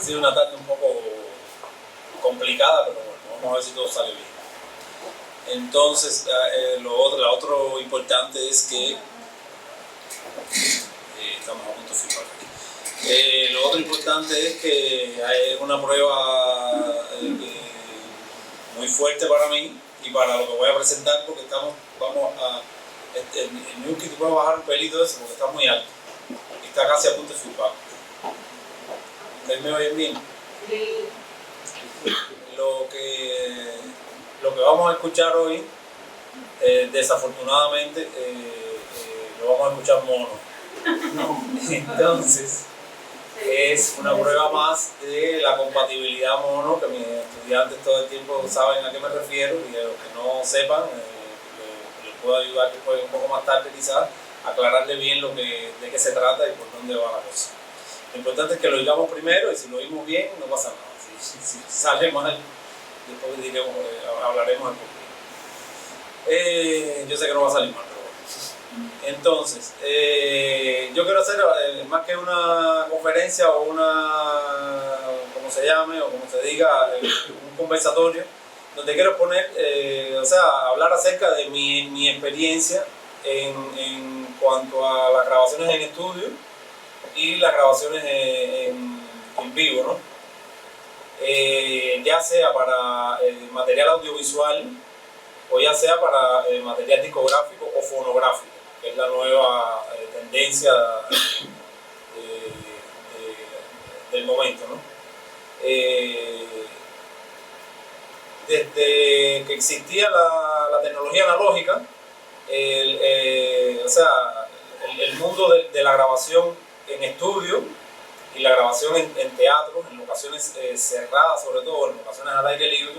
sido una tarde un poco complicada, pero bueno, vamos a ver si todo sale bien. Entonces, lo otro importante es que estamos a punto de firmar aquí. Lo otro importante es que es una prueba muy fuerte para mí y para lo que voy a presentar, porque el Newkey te puede bajar un pelito de eso porque está muy alto y está casi a punto de flipar. ¿Ustedes me oyen bien? Sí. Lo que vamos a escuchar hoy, desafortunadamente, lo vamos a escuchar mono. Entonces, es una prueba más de la compatibilidad mono, que mis estudiantes todo el tiempo saben a qué me refiero, y a los que no sepan, les puedo ayudar después un poco más tarde quizás, aclararle bien de qué se trata y por dónde va la cosa. Lo importante es que lo oigamos primero, y si lo oímos bien no pasa nada. Si sale mal, después hablaremos al porqué. Yo sé que no va a salir mal, pero bueno. Entonces, yo quiero hacer más que una conferencia o como se llame o como se diga, un conversatorio, donde quiero hablar acerca de mi experiencia en cuanto a las grabaciones en estudio y las grabaciones en vivo, ¿no? Ya sea para material audiovisual o ya sea para material discográfico o fonográfico, que es la nueva tendencia del momento, ¿no? Desde que existía la tecnología analógica, el mundo de la grabación en estudio y la grabación en teatro, en locaciones cerradas, sobre todo en locaciones al aire libre,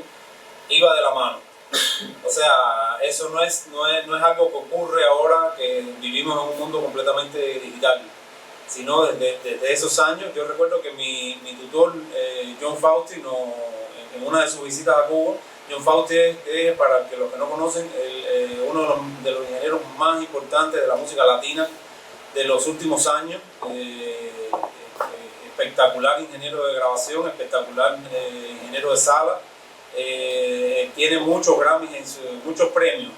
iba de la mano. O sea, eso no es algo que ocurre ahora que vivimos en un mundo completamente digital, sino desde esos años. Yo recuerdo que mi tutor, John Fausti, en una de sus visitas a Cuba, John Fausti es, para los que no conocen, uno de los ingenieros más importantes de la música latina de los últimos años. Espectacular ingeniero de grabación, espectacular ingeniero de sala, tiene muchos Grammys, muchos premios.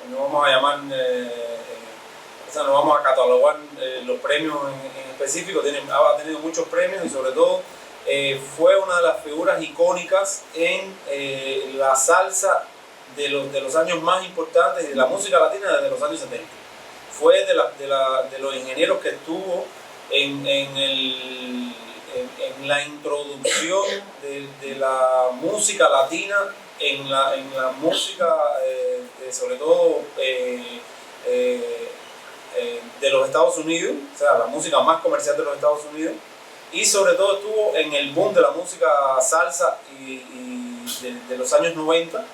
No vamos a llamar, no vamos a catalogar los premios en específico. Ha tenido muchos premios y sobre todo fue una de las figuras icónicas en la salsa de los años más importantes de la música latina desde los años 70. Fue de los ingenieros que estuvo en la introducción de la música latina en la música sobre todo de los Estados Unidos, o sea, la música más comercial de los Estados Unidos, y sobre todo estuvo en el boom de la música salsa y de los años 90,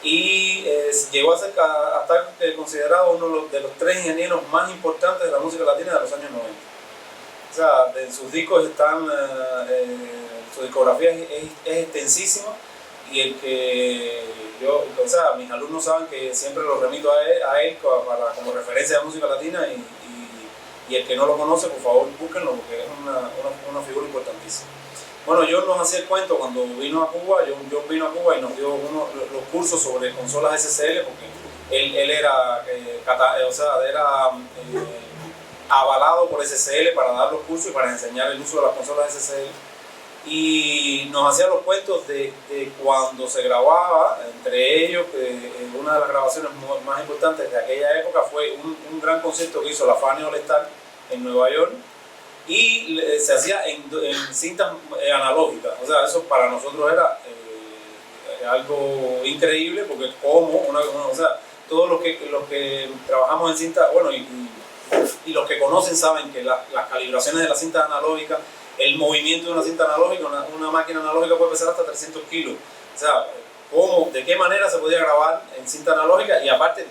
y llegó a estar considerado uno de los 3 ingenieros más importantes de la música latina de los años 90. O sea, en sus discos están, su discografía es extensísima, y mis alumnos saben que siempre los remito a él como referencia de música latina, y el que no lo conoce, por favor, búsquenlo, porque es una figura importantísima. Bueno, John nos hacía el cuento cuando vino a Cuba. John vino a Cuba y nos dio los cursos sobre consolas SSL, porque él era avalado por SSL para dar los cursos y para enseñar el uso de las consolas SSL, y nos hacía los cuentos de cuando se grababa. Entre ellos, una de las grabaciones más importantes de aquella época fue un gran concierto que hizo la Fania All Star en Nueva York, y se hacía en cintas analógicas. O sea, eso para nosotros era algo increíble, porque todos los que trabajamos en cinta, bueno, y los que conocen saben que las calibraciones de las cintas analógicas, el movimiento de una cinta analógica, una máquina analógica puede pesar hasta 300 kilos. O sea, de qué manera se podía grabar en cinta analógica, y aparte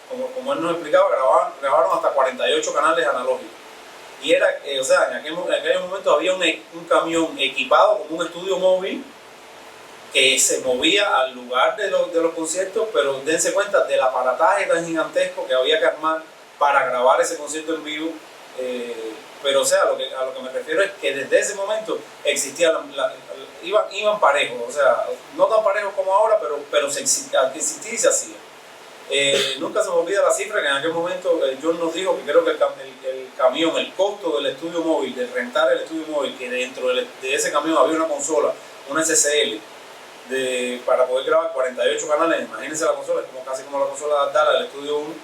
como él nos explicaba, grabaron hasta 48 canales analógicos. Y era, en aquel momento había un camión equipado con un estudio móvil que se movía al lugar de los conciertos, pero dense cuenta del aparataje tan gigantesco que había que armar para grabar ese concierto en vivo pero o sea, a lo que me refiero es que desde ese momento existía iban parejos, o sea, no tan parejos como ahora, pero al que existía y se hacía. Nunca se me olvida la cifra que en aquel momento John nos dijo que creo que el camión, el costo del estudio móvil, de rentar el estudio móvil, que dentro de ese camión había una consola, una SSL, para poder grabar 48 canales, imagínense la consola, es casi como la consola de Adala del Estudio 1,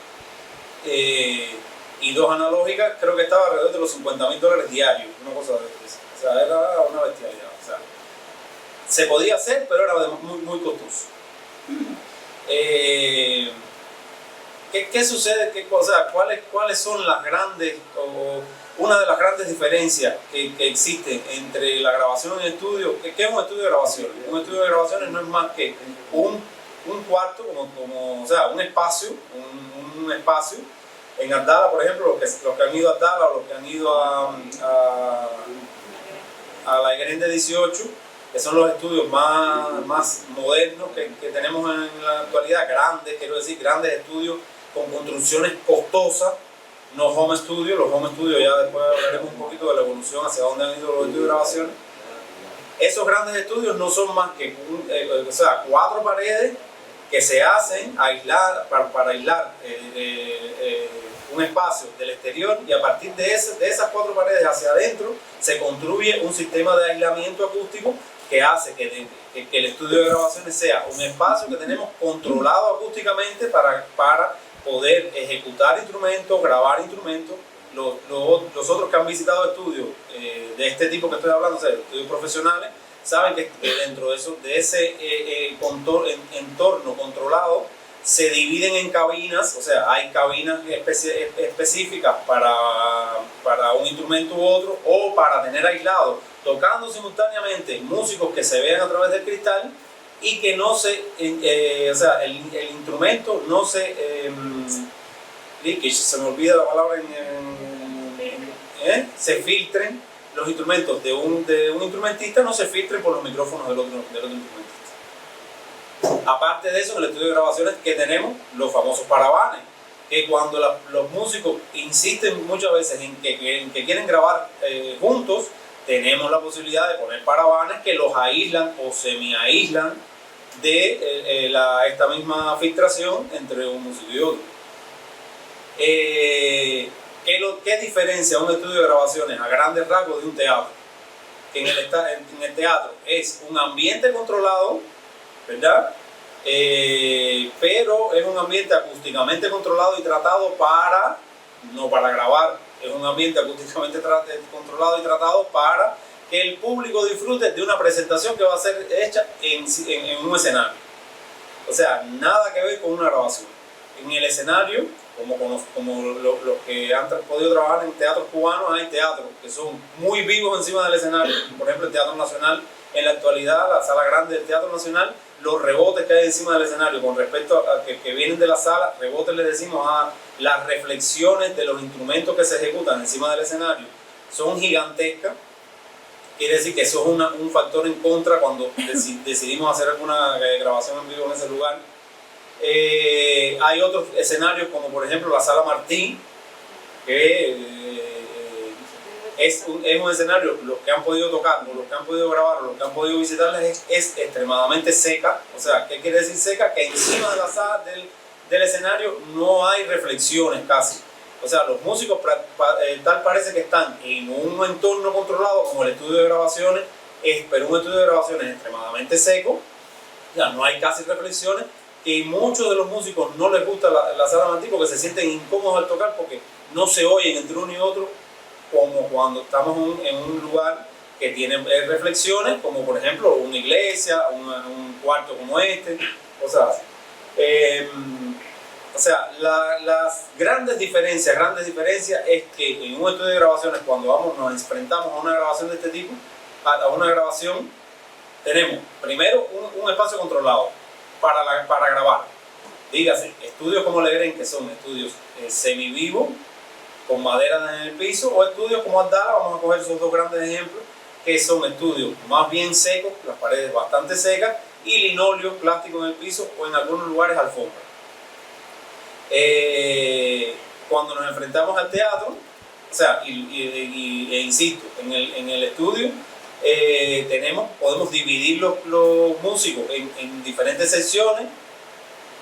y 2 analógicas, creo que estaba alrededor de los $50,000 diarios, una cosa de eso. O sea, era una bestialidad. O sea, se podía hacer, pero era muy, muy costoso. ¿Qué sucede? ¿Cuáles son las grandes, o una de las grandes diferencias que existen entre la grabación en estudio? ¿Qué es un estudio de grabaciones? Un estudio de grabaciones no es más que un cuarto, o sea, un espacio, un espacio. En Adala, por ejemplo, los que han ido a Adala o los que han ido a la Gerente 18, que son los estudios más modernos que tenemos en la actualidad, grandes estudios con construcciones costosas, no home studio. Los home studios, ya después hablaremos un poquito de la evolución hacia dónde han ido los estudios de grabación. Esos grandes estudios no son más que 4 paredes que se hacen para aislar un espacio del exterior, y a partir de esas 4 paredes hacia adentro se construye un sistema de aislamiento acústico que hace que el estudio de grabaciones sea un espacio que tenemos controlado acústicamente para poder ejecutar instrumentos, grabar instrumentos. Los otros que han visitado estudios de este tipo que estoy hablando, o sea, estudios profesionales, saben que dentro de ese entorno controlado se dividen en cabinas, o sea, hay cabinas específicas para un instrumento u otro, o para tener aislado, tocando simultáneamente músicos que se vean a través del cristal y que no el instrumento no se me olvida la palabra se filtren los instrumentos de un instrumentista, no se filtren por los micrófonos del otro instrumentista. Aparte de eso, en el estudio de grabaciones que tenemos los famosos paravanes, que cuando los músicos insisten muchas veces en que quieren grabar juntos, tenemos la posibilidad de poner paravanes que los aíslan o semi-aíslan de esta misma filtración entre un músico y otro. ¿Qué diferencia un estudio de grabaciones a grandes rasgos de un teatro? Que en el teatro es un ambiente controlado, ¿verdad? Pero es un ambiente acústicamente controlado y tratado no para grabar, es un ambiente acústicamente controlado y tratado para que el público disfrute de una presentación que va a ser hecha en un escenario. O sea, nada que ver con una grabación. En el escenario, como los que han podido trabajar en teatros cubanos, hay teatros que son muy vivos encima del escenario. Por ejemplo, el Teatro Nacional, en la actualidad, la sala grande del Teatro Nacional, los rebotes que hay encima del escenario con respecto a que vienen de la sala, rebotes le decimos a las reflexiones de los instrumentos que se ejecutan encima del escenario, son gigantescas. Quiere decir que eso es un factor en contra cuando decidimos hacer alguna grabación en vivo en ese lugar. Hay otros escenarios como por ejemplo la Sala Martín, que es un escenario, los que han podido tocarlo, los que han podido grabarlo, los que han podido visitarles, es extremadamente seca. O sea, ¿qué quiere decir seca? Que encima de la sala del escenario no hay reflexiones casi. O sea, los músicos tal parece que están en un entorno controlado como el estudio de grabaciones, pero un estudio de grabaciones extremadamente seco, ya no hay casi reflexiones, que muchos de los músicos no les gusta la Sala Martín porque se sienten incómodos al tocar porque no se oyen entre uno y otro, como cuando estamos en un lugar que tiene reflexiones, como por ejemplo una iglesia, un cuarto como este, cosas así. O sea, las grandes diferencias es que en un estudio de grabaciones, cuando nos enfrentamos a una grabación de este tipo, a una grabación, tenemos primero un espacio controlado para grabar. Dígase, estudios como Legren, que son estudios semivivos, con madera en el piso, o estudios como Adala, vamos a coger esos 2 grandes ejemplos, que son estudios más bien secos, las paredes bastante secas, y linóleo, plástico en el piso, o en algunos lugares alfombra. Cuando nos enfrentamos al teatro, O sea, insisto, en el estudio podemos dividir los músicos en diferentes secciones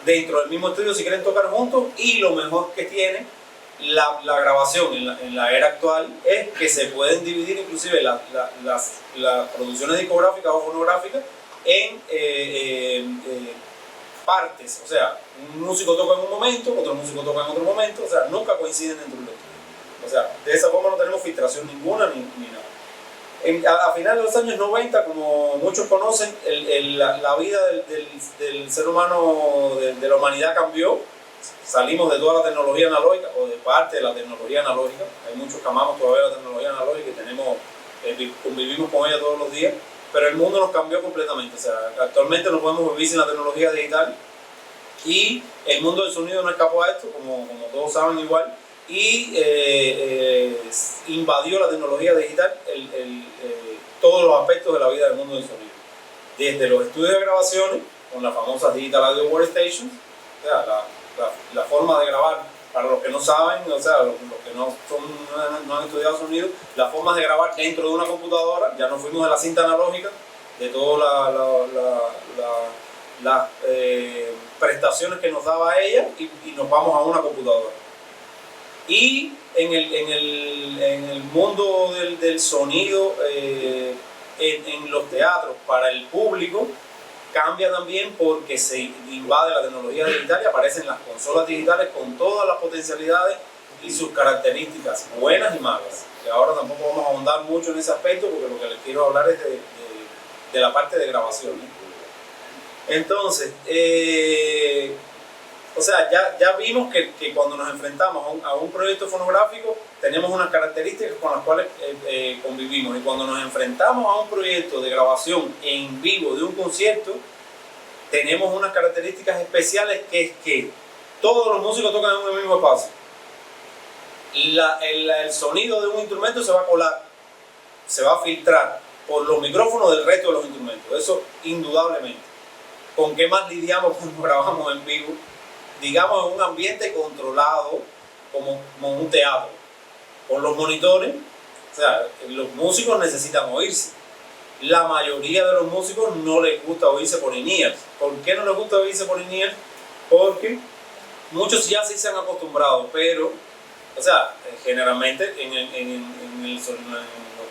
dentro del mismo estudio si quieren tocar juntos, y lo mejor que tiene la grabación en la era actual es que se pueden dividir inclusive las producciones discográficas o fonográficas en partes. O sea, un músico toca en un momento, otro músico toca en otro momento, o sea, nunca coinciden dentro del estudio. O sea, de esa forma no tenemos filtración ninguna ni nada. A finales de los años 90, como muchos conocen, la vida del ser humano, de la humanidad cambió. Salimos de toda la tecnología analógica, o de parte de la tecnología analógica. Hay muchos que amamos todavía la tecnología analógica y convivimos con ella todos los días, pero el mundo nos cambió completamente. O sea, actualmente no podemos vivir sin la tecnología digital, y el mundo del sonido no escapó a esto, como todos saben igual, y invadió la tecnología digital todos los aspectos de la vida del mundo del sonido. Desde los estudios de grabaciones, con las famosas Digital Audio Workstations, o sea, la forma de grabar, para los que no saben, o sea, los que no han estudiado sonido, las formas de grabar dentro de una computadora. Ya nos fuimos de la cinta analógica, de todas las prestaciones que nos daba ella, y nos vamos a una computadora. Y en el mundo del sonido, en los teatros, para el público, cambia también porque se invade la tecnología digital y aparecen las consolas digitales con todas las potencialidades y sus características, buenas y malas. Que ahora tampoco vamos a ahondar mucho en ese aspecto, porque lo que les quiero hablar es de la parte de grabación, ¿eh? Entonces, o sea, ya vimos que cuando nos enfrentamos a un proyecto fonográfico tenemos unas características con las cuales convivimos, y cuando nos enfrentamos a un proyecto de grabación en vivo de un concierto tenemos unas características especiales, que es que todos los músicos tocan en un mismo espacio. El sonido de un instrumento se va a colar, se va a filtrar por los micrófonos del resto de los instrumentos, eso indudablemente. ¿Con qué más lidiamos cuando grabamos en vivo? Digamos, en un ambiente controlado, como un teatro, con los monitores. O sea, los músicos necesitan oírse. La mayoría de los músicos no les gusta oírse por in-ears. ¿Por qué no les gusta oírse por in-ears? Porque muchos ya sí se han acostumbrado, pero, o sea, generalmente en los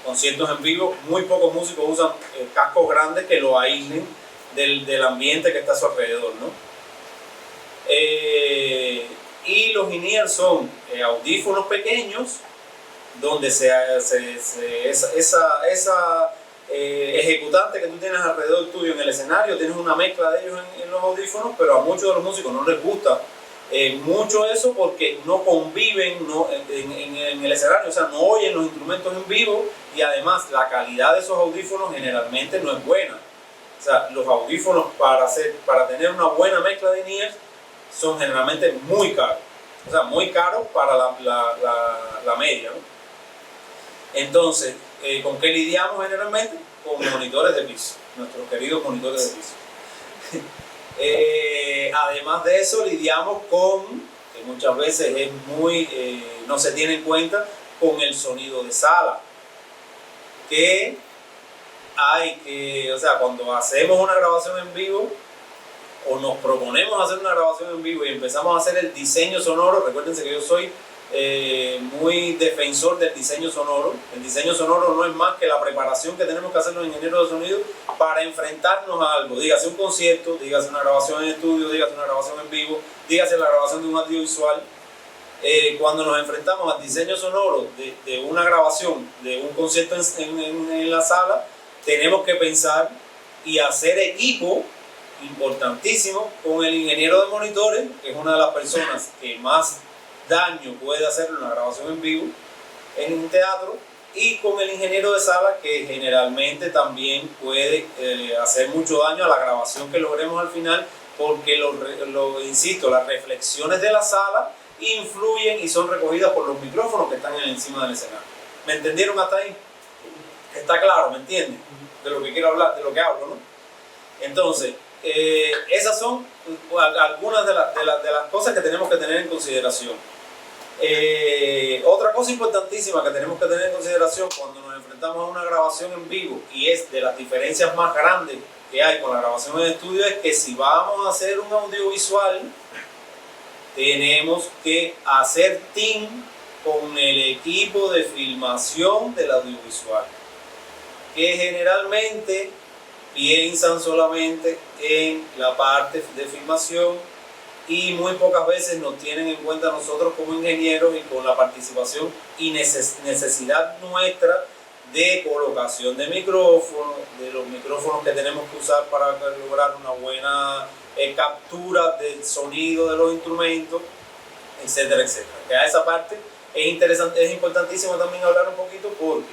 conciertos en vivo, muy pocos músicos usan cascos grandes que lo aíslen del ambiente que está a su alrededor, ¿no? Y los in-ears son audífonos pequeños donde esa ejecutante que tú tienes alrededor tuyo en el escenario, tienes una mezcla de ellos en los audífonos, pero a muchos de los músicos no les gusta mucho eso, porque no conviven en el escenario, o sea, no oyen los instrumentos en vivo, y además la calidad de esos audífonos generalmente no es buena. O sea, los audífonos para tener una buena mezcla de in-ears son generalmente muy caros, o sea, muy caros para la media, ¿no? Entonces, ¿con qué lidiamos generalmente? Con monitores de piso, nuestros queridos monitores de piso. Además de eso, lidiamos con, que muchas veces es no se tiene en cuenta, con el sonido de sala, o sea, cuando hacemos una grabación en vivo, o nos proponemos hacer una grabación en vivo y empezamos a hacer el diseño sonoro. Recuérdense que yo soy muy defensor del diseño sonoro. El diseño sonoro no es más que la preparación que tenemos que hacer los ingenieros de sonido para enfrentarnos a algo. Dígase un concierto, dígase una grabación en estudio, dígase una grabación en vivo, dígase la grabación de un audiovisual. Cuando nos enfrentamos al diseño sonoro de una grabación de un concierto en la sala, tenemos que pensar y hacer equipo importantísimo con el ingeniero de monitores, que es una de las personas que más daño puede hacer en una grabación en vivo en un teatro, y con el ingeniero de sala, que generalmente también puede hacer mucho daño a la grabación que logremos al final, porque insisto, las reflexiones de la sala influyen y son recogidas por los micrófonos que están encima del escenario. ¿Me entendieron hasta ahí? ¿Está claro? ¿Me entienden? De lo que quiero hablar, de lo que hablo, ¿no? Entonces, esas son algunas de las cosas que tenemos que tener en consideración. Otra cosa importantísima que tenemos que tener en consideración cuando nos enfrentamos a una grabación en vivo, y es de las diferencias más grandes que hay con la grabación en estudio, es que si vamos a hacer un audiovisual, tenemos que hacer team con el equipo de filmación del audiovisual, que generalmente piensan solamente en la parte de filmación y muy pocas veces nos tienen en cuenta nosotros como ingenieros y con la participación y necesidad nuestra de colocación de micrófonos, de los micrófonos que tenemos que usar para lograr una buena captura del sonido de los instrumentos, etcétera, etcétera. Que a esa parte es interesante, es importantísimo también hablar un poquito, porque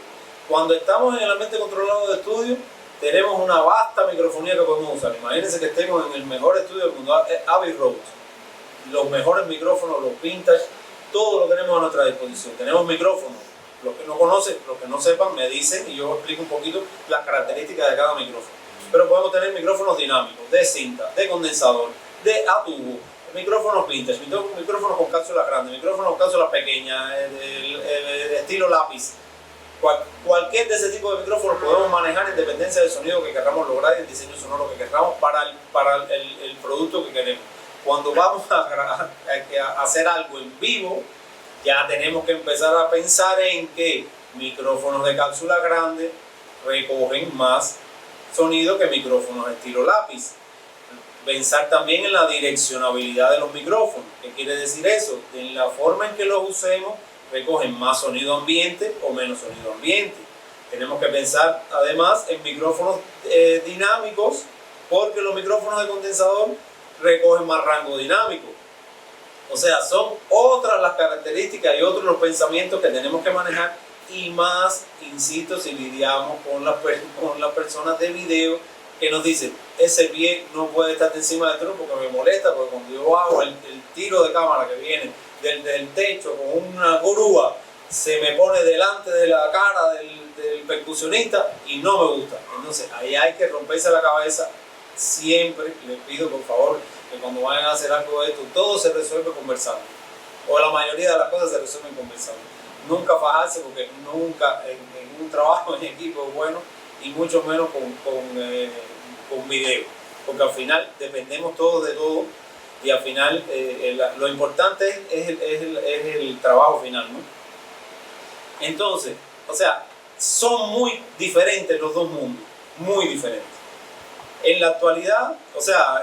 cuando estamos en el ambiente controlado de estudio tenemos una vasta microfonía que podemos usar. Imagínense que estemos en el mejor estudio del mundo, Abbey Road, los mejores micrófonos, los vintage, todo lo tenemos a nuestra disposición. Tenemos micrófonos. Los que no conocen, los que no sepan, me dicen y yo explico un poquito las características de cada micrófono. Pero podemos tener micrófonos dinámicos, de cinta, de condensador, de a tubo, micrófonos vintage, micrófonos con cápsulas grandes, micrófonos con cápsulas pequeñas, estilo lápiz. Cualquier de ese tipo de micrófonos podemos manejar en dependencia del sonido que queramos lograr y el diseño sonoro que queramos para el producto que queremos. Cuando vamos a hacer algo en vivo, ya tenemos que empezar a pensar en que micrófonos de cápsula grande recogen más sonido que micrófonos estilo lápiz. Pensar también en la direccionabilidad de los micrófonos. ¿Qué quiere decir eso? En la forma en que los usemos, recogen más sonido ambiente o menos sonido ambiente. Tenemos que pensar además en micrófonos dinámicos, porque los micrófonos de condensador recogen más rango dinámico. O sea, son otras las características y otros los pensamientos que tenemos que manejar, y más, insisto, si lidiamos con las personas de video que nos dicen, ese pie no puede estar encima del trono porque me molesta, porque cuando yo hago el tiro de cámara que viene del techo con una grúa, se me pone delante de la cara del percusionista y no me gusta. Entonces ahí hay que romperse la cabeza. Siempre les pido por favor que cuando vayan a hacer algo de esto, todo se resuelve conversando, o la mayoría de las cosas se resuelven conversando. Nunca fajarse, porque nunca en un trabajo en equipo es bueno, y mucho menos con video, porque al final dependemos todos de todo, y al final lo importante es el trabajo final, ¿no? Entonces, o sea, son muy diferentes los dos mundos, muy diferentes. En la actualidad, o sea,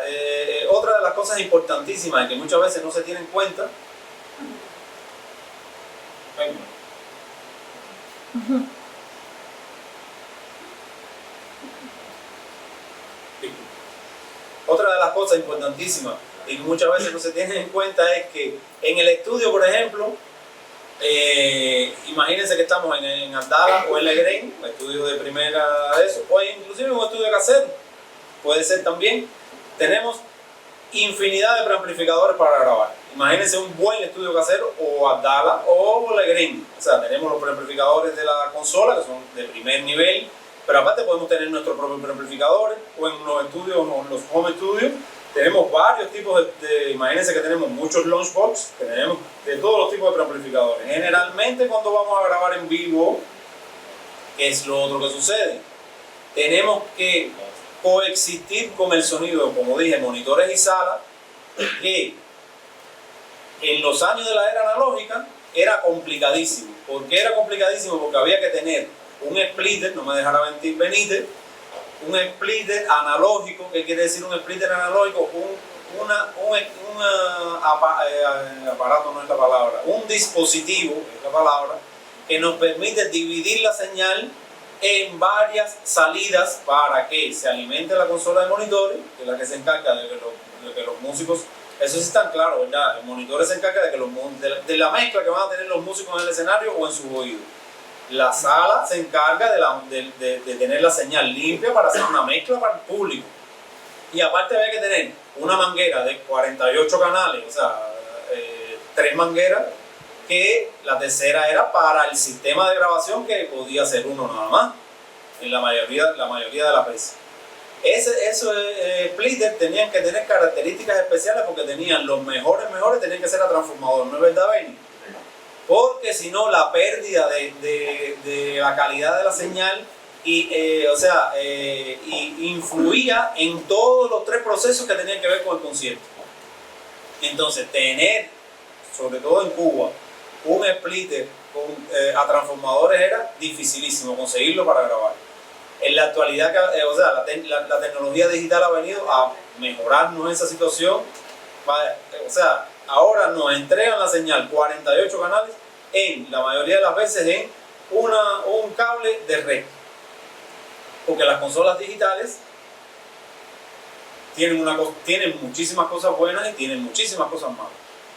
otra de las cosas importantísimas y que muchas veces no se tienen en cuenta, otra de las cosas importantísimas y que muchas veces no se tienen en cuenta es que en el estudio, por ejemplo, imagínense que estamos en Andala o en Legrén, un estudio de primera de eso, o inclusive un estudio casero, puede ser también. Tenemos infinidad de preamplificadores para grabar. Imagínense un buen estudio casero, o Andala o Legrén. O sea, tenemos los preamplificadores de la consola, que son de primer nivel, pero aparte podemos tener nuestros propios preamplificadores, o en los estudios, o en los home studios, tenemos varios tipos imagínense que tenemos muchos launchbox, que tenemos de todos los tipos de preamplificadores. Generalmente cuando vamos a grabar en vivo, ¿qué es lo otro que sucede? Tenemos que coexistir con el sonido, como dije, monitores y sala, que en los años de la era analógica era complicadísimo. ¿Por qué era complicadísimo? Porque había que tener un splitter, no me dejará mentir Benítez, un splitter analógico. ¿Qué quiere decir un splitter analógico? Un aparato no es la palabra, un dispositivo es la palabra, que nos permite dividir la señal en varias salidas para que se alimente la consola de monitores, que es la que se encarga de que los músicos, eso sí está claro, ¿verdad? El monitor se encarga de la mezcla que van a tener los músicos en el escenario o en su oído. La sala se encarga de tener la señal limpia para hacer una mezcla para el público. Y aparte había que tener una manguera de 48 canales, o sea, 3 mangueras, que la tercera era para el sistema de grabación, que podía ser uno nada más, en la mayoría de las veces. Esos splitters tenían que tener características especiales porque tenían los mejores, tenían que ser a transformador, ¿no es verdad, Benny? porque si no la pérdida de la calidad de la señal influía en todos los 3 procesos que tenían que ver con el concierto. Entonces tener, sobre todo en Cuba, un splitter a transformadores era dificilísimo conseguirlo para grabar. En la actualidad, la tecnología digital ha venido a mejorarnos esa situación. Ahora nos entregan la señal 48 canales en la mayoría de las veces en un cable de red, porque las consolas digitales tienen muchísimas cosas buenas y tienen muchísimas cosas malas.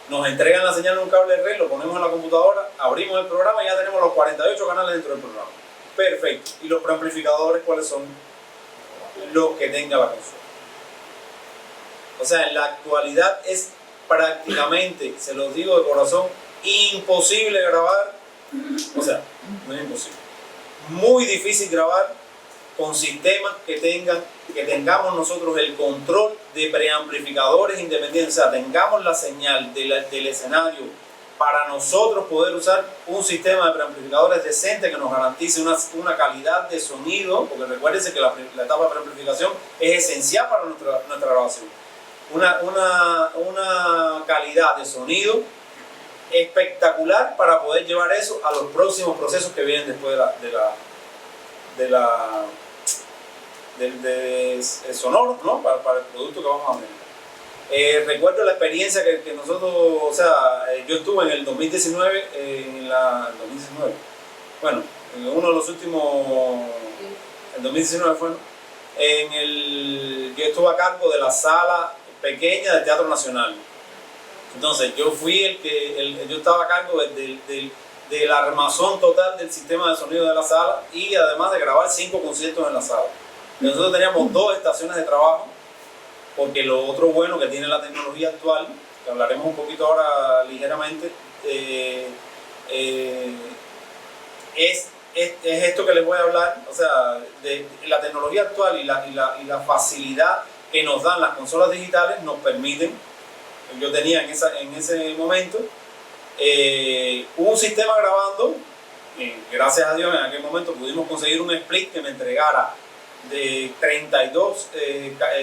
Nos entregan la señal en un cable de red, lo ponemos en la computadora, abrimos el programa y ya tenemos los 48 canales dentro del programa. Perfecto. ¿Y los preamplificadores cuáles son? Los que tenga la consola. O sea, en la actualidad es prácticamente, se los digo de corazón, imposible grabar. O sea, no es imposible. Muy difícil grabar con sistemas que tengamos nosotros el control de preamplificadores independientes. O sea, tengamos la señal del escenario para nosotros poder usar un sistema de preamplificadores decente que nos garantice una calidad de sonido, porque recuérdense que la etapa de preamplificación es esencial para nuestra grabación. Una calidad de sonido espectacular para poder llevar eso a los próximos procesos que vienen después de sonoro, ¿no? Para el producto que vamos a vender. Recuerdo la experiencia que nosotros, yo estuve en el 2019, bueno, en uno de los últimos, el 2019 fue, ¿no? Yo estuve a cargo de la sala pequeña del Teatro Nacional. Entonces yo fui yo estaba a cargo del armazón total del sistema de sonido de la sala y además de grabar 5 conciertos en la sala. Nosotros teníamos 2 estaciones de trabajo, porque lo otro bueno que tiene la tecnología actual, que hablaremos un poquito ahora ligeramente, es esto que les voy a hablar, o sea, de la tecnología actual y la facilidad que nos dan las consolas digitales nos permiten. Yo tenía en ese momento un sistema grabando, gracias a Dios en aquel momento pudimos conseguir un split que me entregara de 32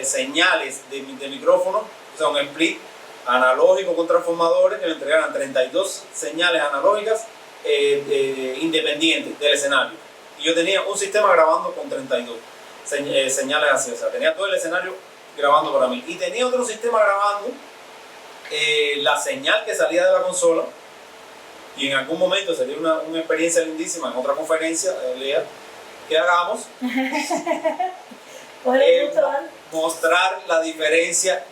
señales de micrófono, o sea, un split analógico con transformadores que me entregaran 32 señales analógicas independientes del escenario. Y yo tenía un sistema grabando con 32 señales así, o sea, tenía todo el escenario grabando para mí. Y tenía otro sistema grabando la señal que salía de la consola, y en algún momento sería una experiencia lindísima en otra conferencia, Lea, que hagamos, mostrar la diferencia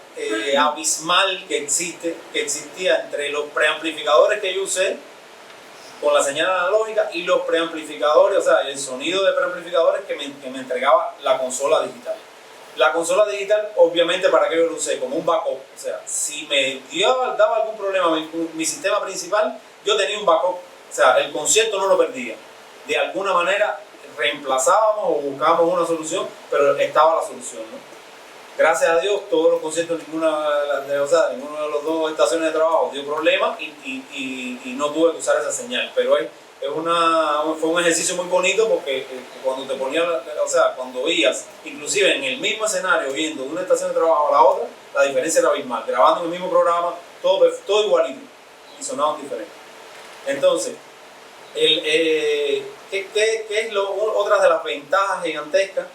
abismal que existía entre los preamplificadores que yo usé con la señal analógica y los preamplificadores, o sea, el sonido de preamplificadores que me entregaba la consola digital. La consola digital, obviamente, ¿para qué yo lo usé? Como un backup. O sea, si me daba algún problema mi sistema principal, yo tenía un backup. O sea, el concierto no lo perdía. De alguna manera reemplazábamos o buscábamos una solución, pero estaba la solución, ¿no? Gracias a Dios, todos los conciertos, ninguna de las 2 estaciones de trabajo dio problema y no tuve que usar esa señal. Pero fue un ejercicio muy bonito porque cuando te ponías, cuando veías, inclusive en el mismo escenario, viendo de una estación de trabajo a la otra, la diferencia era abismal. Grabando en el mismo programa, todo igualito y sonaban diferentes. Entonces, ¿qué es otra de las ventajas gigantescas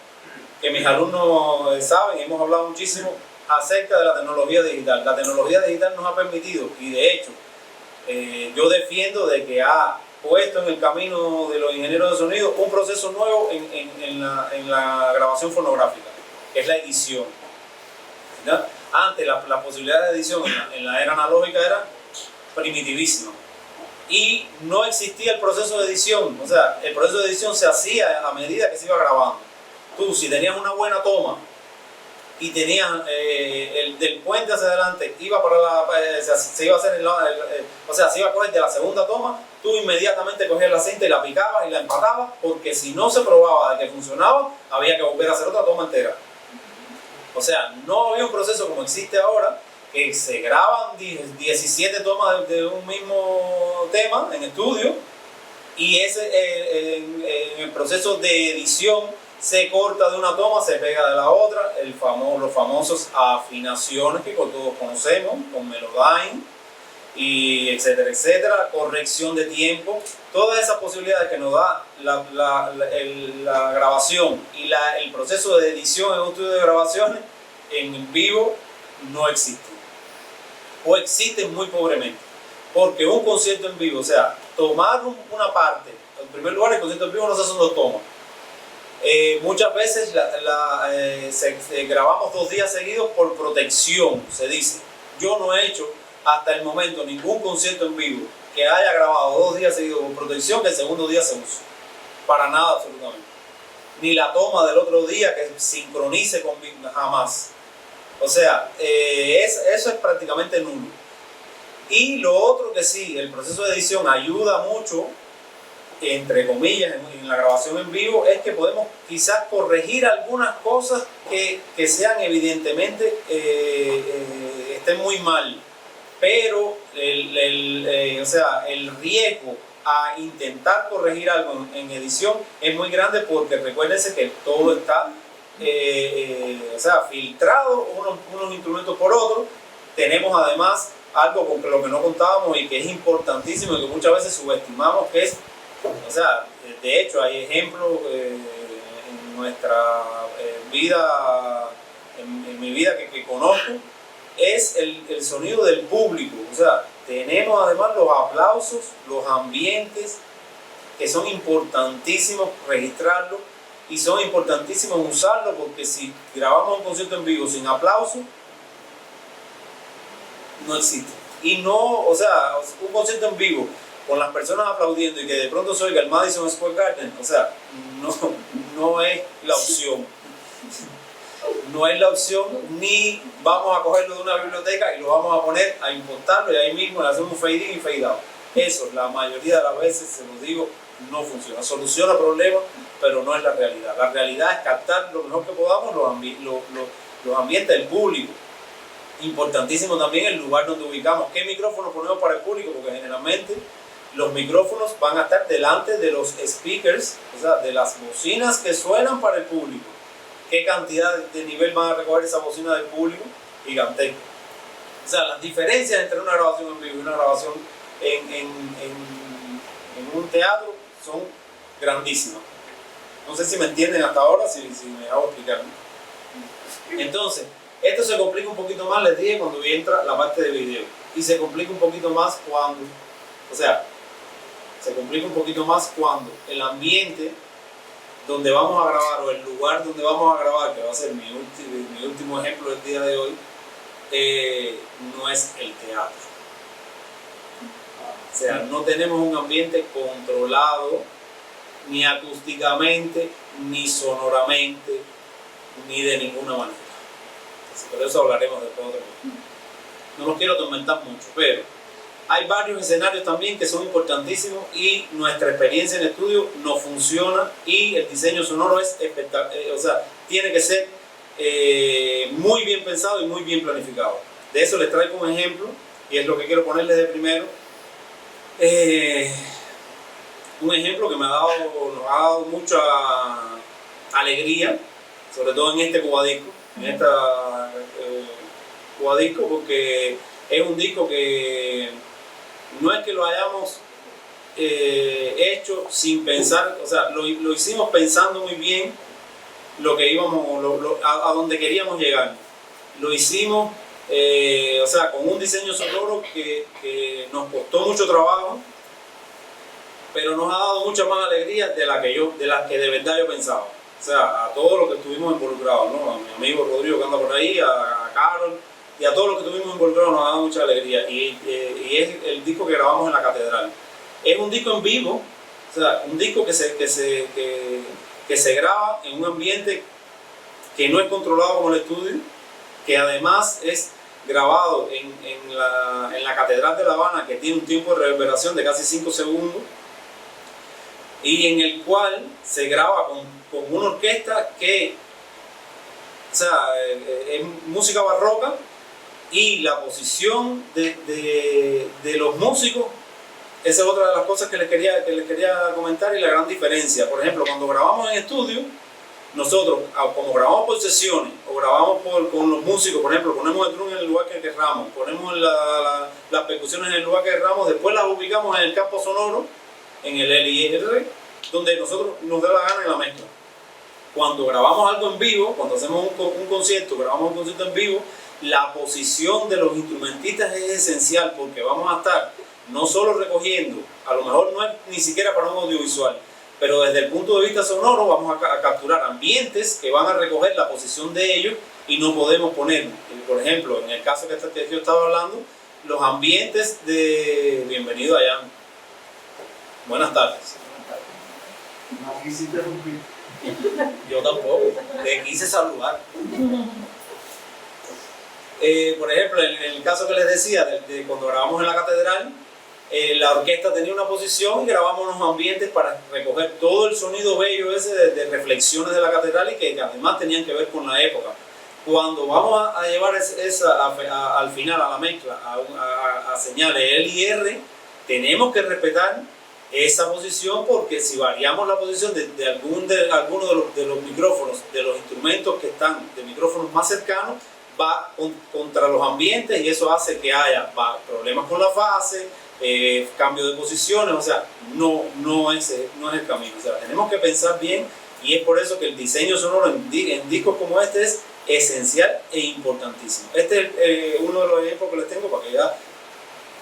que mis alumnos saben? Hemos hablado muchísimo acerca de la tecnología digital. La tecnología digital nos ha permitido, y de hecho, yo defiendo de que ha puesto en el camino de los ingenieros de sonido un proceso nuevo en la grabación fonográfica, que es la edición, ¿no? Antes la posibilidad de edición en la era analógica era primitivísima y no existía el proceso de edición. O sea, el proceso de edición se hacía a medida que se iba grabando. Tú, si tenías una buena toma y tenías del puente hacia adelante, se iba a hacer se iba a coger de la segunda toma, tú inmediatamente cogías la cinta y la picabas y la empatabas, porque si no se probaba de que funcionaba, había que volver a hacer otra toma entera. O sea, no había un proceso como existe ahora, que se graban 17 tomas de un mismo tema en estudio, y en el proceso de edición se corta de una toma, se pega de la otra, los famosos afinaciones que todos conocemos, con Melodyne, y etcétera, etcétera, corrección de tiempo, todas esas posibilidades que nos da la grabación y el proceso de edición en un estudio de grabaciones en vivo no existen, o existen muy pobremente, porque un concierto en vivo, o sea, tomar una parte, en primer lugar el concierto en vivo no se hacen 2 tomas, muchas veces grabamos 2 días seguidos por protección, se dice. Yo no he hecho hasta el momento ningún concierto en vivo que haya grabado 2 días seguidos por protección que el segundo día se use, para nada absolutamente, ni la toma del otro día que sincronice con jamás, o sea, eso es prácticamente nulo. Y lo otro que sí, el proceso de edición ayuda mucho, entre comillas, en la grabación en vivo, es que podemos quizás corregir algunas cosas que sean evidentemente estén muy mal, pero o sea, el riesgo a intentar corregir algo en edición es muy grande, porque recuérdense que todo está o sea, filtrado unos instrumentos por otros. Tenemos además algo con lo que no contábamos y que es importantísimo y que muchas veces subestimamos, que es, o sea, de hecho hay ejemplos en nuestra vida, en mi vida que conozco, es el sonido del público. O sea, tenemos además los aplausos, los ambientes, que son importantísimos registrarlos y son importantísimos usarlos, porque si grabamos un concierto en vivo sin aplausos, no existe. Y no, o sea, un concierto en vivo con las personas aplaudiendo y que de pronto se oiga el Madison Square Garden, o sea, no es la opción. No es la opción, ni vamos a cogerlo de una biblioteca y lo vamos a poner a importarlo y ahí mismo le hacemos fade in y fade out. Eso, la mayoría de las veces, se los digo, no funciona. Soluciona problemas, pero no es la realidad. La realidad es captar lo mejor que podamos los ambientes del público. Importantísimo también el lugar donde ubicamos, qué micrófono ponemos para el público, porque generalmente los micrófonos van a estar delante de los speakers, o sea, de las bocinas que suenan para el público. ¿Qué cantidad de nivel van a recoger esa bocina del público? Gigantesco. O sea, las diferencias entre una grabación en vivo y una grabación en un teatro son grandísimas. No sé si me entienden hasta ahora, si me hago explicar. Entonces, esto se complica un poquito más, les dije, cuando entra la parte de video. Y se complica un poquito más cuando, o sea, se complica un poquito más cuando el ambiente donde vamos a grabar, o el lugar donde vamos a grabar, que va a ser mi último ejemplo del día de hoy, no es el teatro. O sea, no tenemos un ambiente controlado, ni acústicamente, ni sonoramente, ni de ninguna manera. Por eso hablaremos después otra vez. No los quiero atormentar mucho, pero hay varios escenarios también que son importantísimos, y nuestra experiencia en estudio no funciona, y el diseño sonoro es espectacular, o sea, tiene que ser muy bien pensado y muy bien planificado. De eso les traigo un ejemplo, y es lo que quiero ponerles de primero. Un ejemplo que nos ha dado mucha alegría, sobre todo en este Cubadisco, Cubadisco, porque es un disco que no es que lo hayamos hecho sin pensar, o sea, lo hicimos pensando muy bien lo que íbamos, a donde queríamos llegar. Lo hicimos, o sea, con un diseño sonoro que nos costó mucho trabajo, pero nos ha dado mucha más alegría de las que de verdad yo pensaba. O sea, a todos los que estuvimos involucrados, ¿no? A mi amigo Rodrigo, que anda por ahí, a Carol, y a todos los que estuvimos involucrados nos ha dado mucha alegría. Y es el disco que grabamos en la catedral. Es un disco en vivo, o sea, un disco que se graba en un ambiente que no es controlado como el estudio, que además es grabado en la Catedral de La Habana, que tiene un tiempo de reverberación de casi 5 segundos, y en el cual se graba con una orquesta que, o sea, es música barroca, Y la posición de los músicos, esa es otra de las cosas que les quería comentar, y la gran diferencia. Por ejemplo, cuando grabamos en estudio, nosotros, como grabamos por sesiones o grabamos con los músicos, por ejemplo, ponemos el drum en el lugar que querramos, ponemos las percusiones en el lugar que querramos, después las ubicamos en el campo sonoro, en el LIR, donde nosotros nos dé la gana en la mezcla. Cuando grabamos algo en vivo, cuando hacemos un concierto, grabamos un concierto en vivo, la posición de los instrumentistas es esencial, porque vamos a estar no solo recogiendo, a lo mejor no es ni siquiera para un audiovisual, pero desde el punto de vista sonoro vamos a capturar ambientes que van a recoger la posición de ellos, y no podemos poner, por ejemplo, en el caso que yo estaba hablando, los ambientes de... Bienvenido allá. Buenas tardes. No quise interrumpir. Yo tampoco, te quise saludar. Por ejemplo, en el caso que les decía, de cuando grabamos en la catedral, la orquesta tenía una posición y grabamos unos ambientes para recoger todo el sonido bello ese de reflexiones de la catedral, y que además tenían que ver con la época. Cuando vamos a llevar al final, a la mezcla, a señales LIR, tenemos que respetar esa posición, porque si variamos la posición de alguno de los micrófonos, de los instrumentos que están de micrófonos más cercanos, va contra los ambientes, y eso hace que haya problemas con la fase, cambio de posiciones. O sea, no es el camino. O sea, tenemos que pensar bien, y es por eso que el diseño sonoro en discos como este es esencial e importantísimo. Este es uno de los ejemplos que les tengo para que ya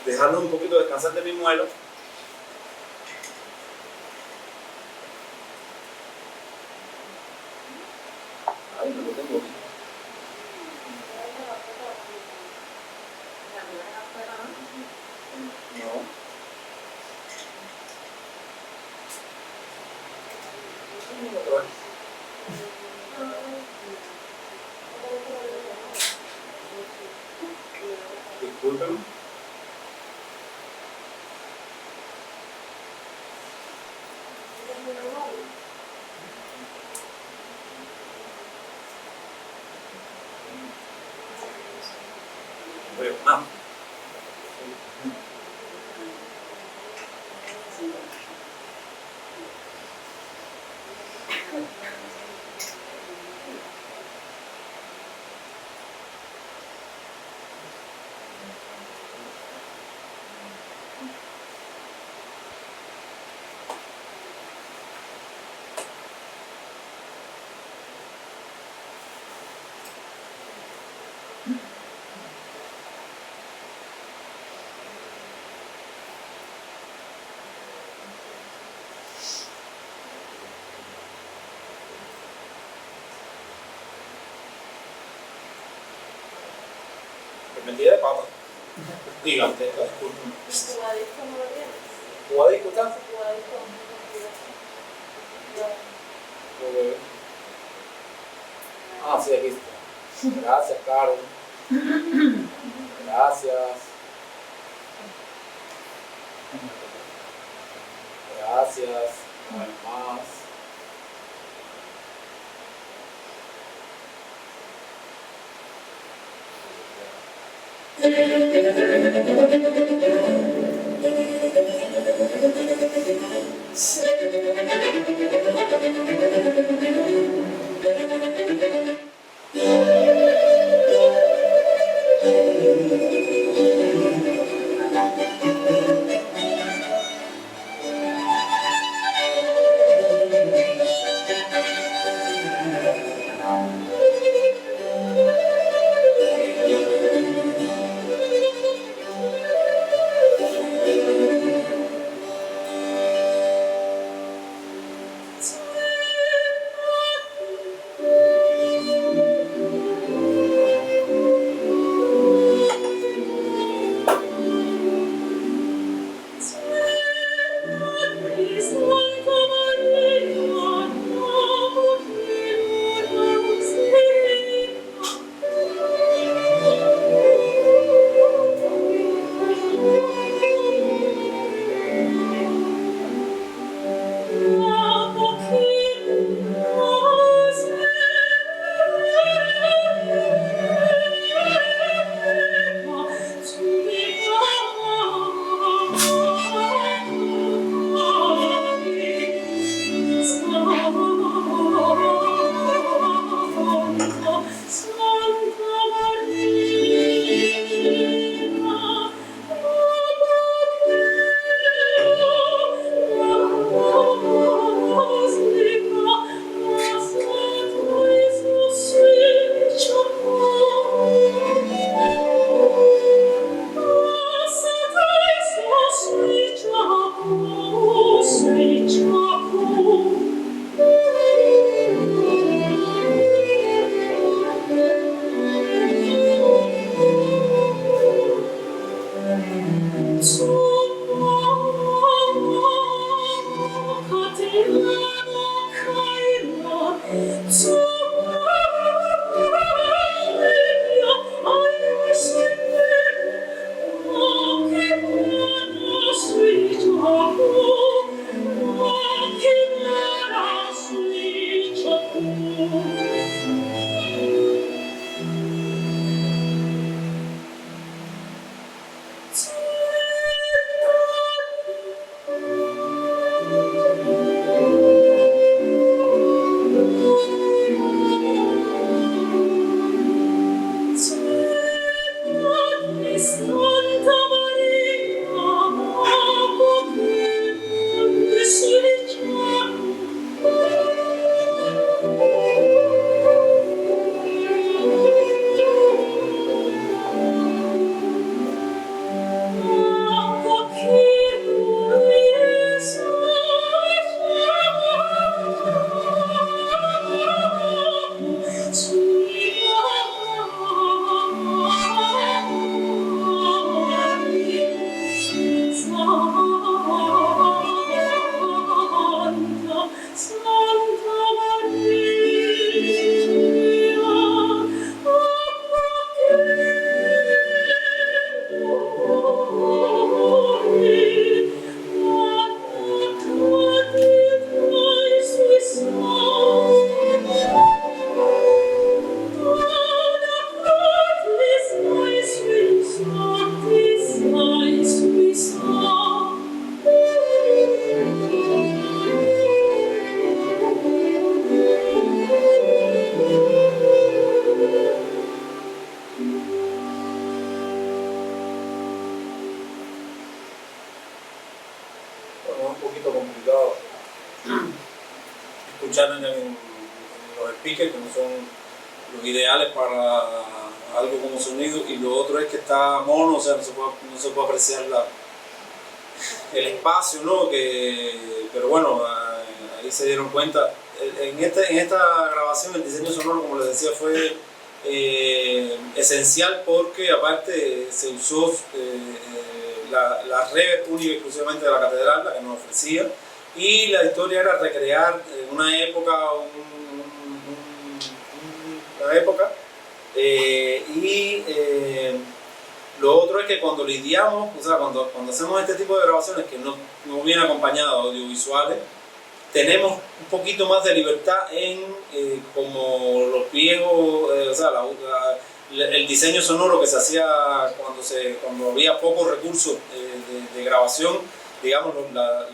dejarnos un poquito descansar de mi muelo. Ahí lo tengo aquí. No. Disculpen. No. Mentira de pata. Gigantesca, disculpen. ¿Jugadisco no lo tienes? ¿Jugadisco está? Jugadisco no. Ah, sí, aquí está. Gracias, Caro. Gracias. Gracias. Una vez más. speakers que no son los ideales para algo como sonido, y lo otro es que está mono, o sea, no se puede apreciar el espacio, ¿no? Pero bueno, ahí se dieron cuenta. En esta grabación el diseño sonoro, como les decía, fue esencial porque aparte se usó la reverb única exclusivamente de la catedral, la que nos ofrecía, y la historia era recrear una época, lo otro es que cuando lidiamos, o sea, cuando hacemos este tipo de grabaciones que no vienen acompañadas de audiovisuales, tenemos un poquito más de libertad en como los viejos, o sea, el diseño sonoro que se hacía cuando había pocos recursos de grabación, digamos, las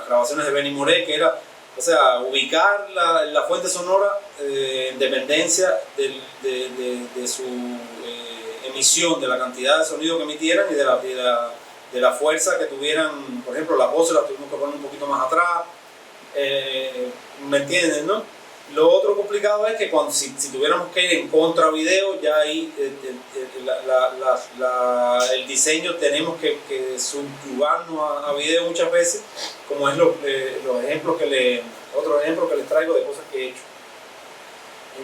grabaciones de Benny Moré, que era, o sea, ubicar la fuente sonora en dependencia de su emisión, de la cantidad de sonido que emitieran y de la fuerza que tuvieran. Por ejemplo, las voces las tuvimos que poner un poquito más atrás, ¿me entienden, no? Lo otro complicado es que si tuviéramos que ir en contra video, ya ahí el diseño tenemos que subyugarnos a video muchas veces, como es los ejemplos otros ejemplos que les traigo de cosas que he hecho.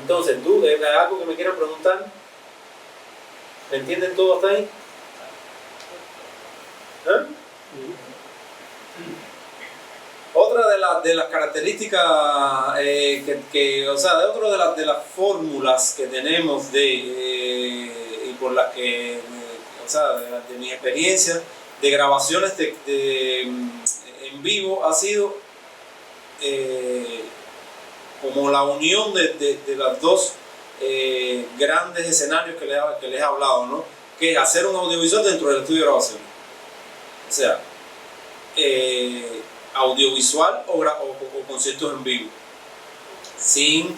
Entonces, ¿tú hay algo que me quieran preguntar? ¿Me entienden todo hasta ahí? ¿Eh? Otra de las características otra de las fórmulas que tenemos y por las que, o sea, de mi experiencia de grabaciones en vivo ha sido como la unión de las dos grandes escenarios que les he hablado, ¿no? Que es hacer un audiovisual dentro del estudio de grabación. O sea, audiovisual o conciertos en vivo, sin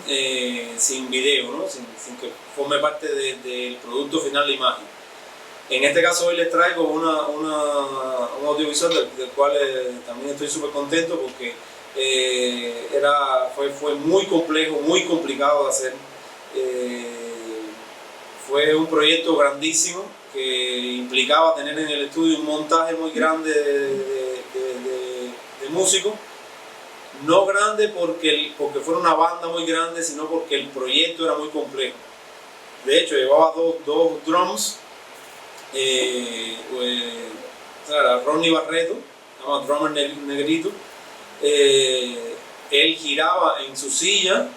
video, ¿no? sin que forme parte del producto final la imagen. En este caso hoy les traigo un audiovisual del cual también estoy súper contento porque fue muy complejo, muy complicado de hacer. Fue un proyecto grandísimo que implicaba tener en el estudio un montaje muy grande de músicos, no grande porque fuera una banda muy grande, sino porque el proyecto era muy complejo. De hecho, llevaba dos drums, Ronnie Barreto, drummer negrito, él giraba en su silla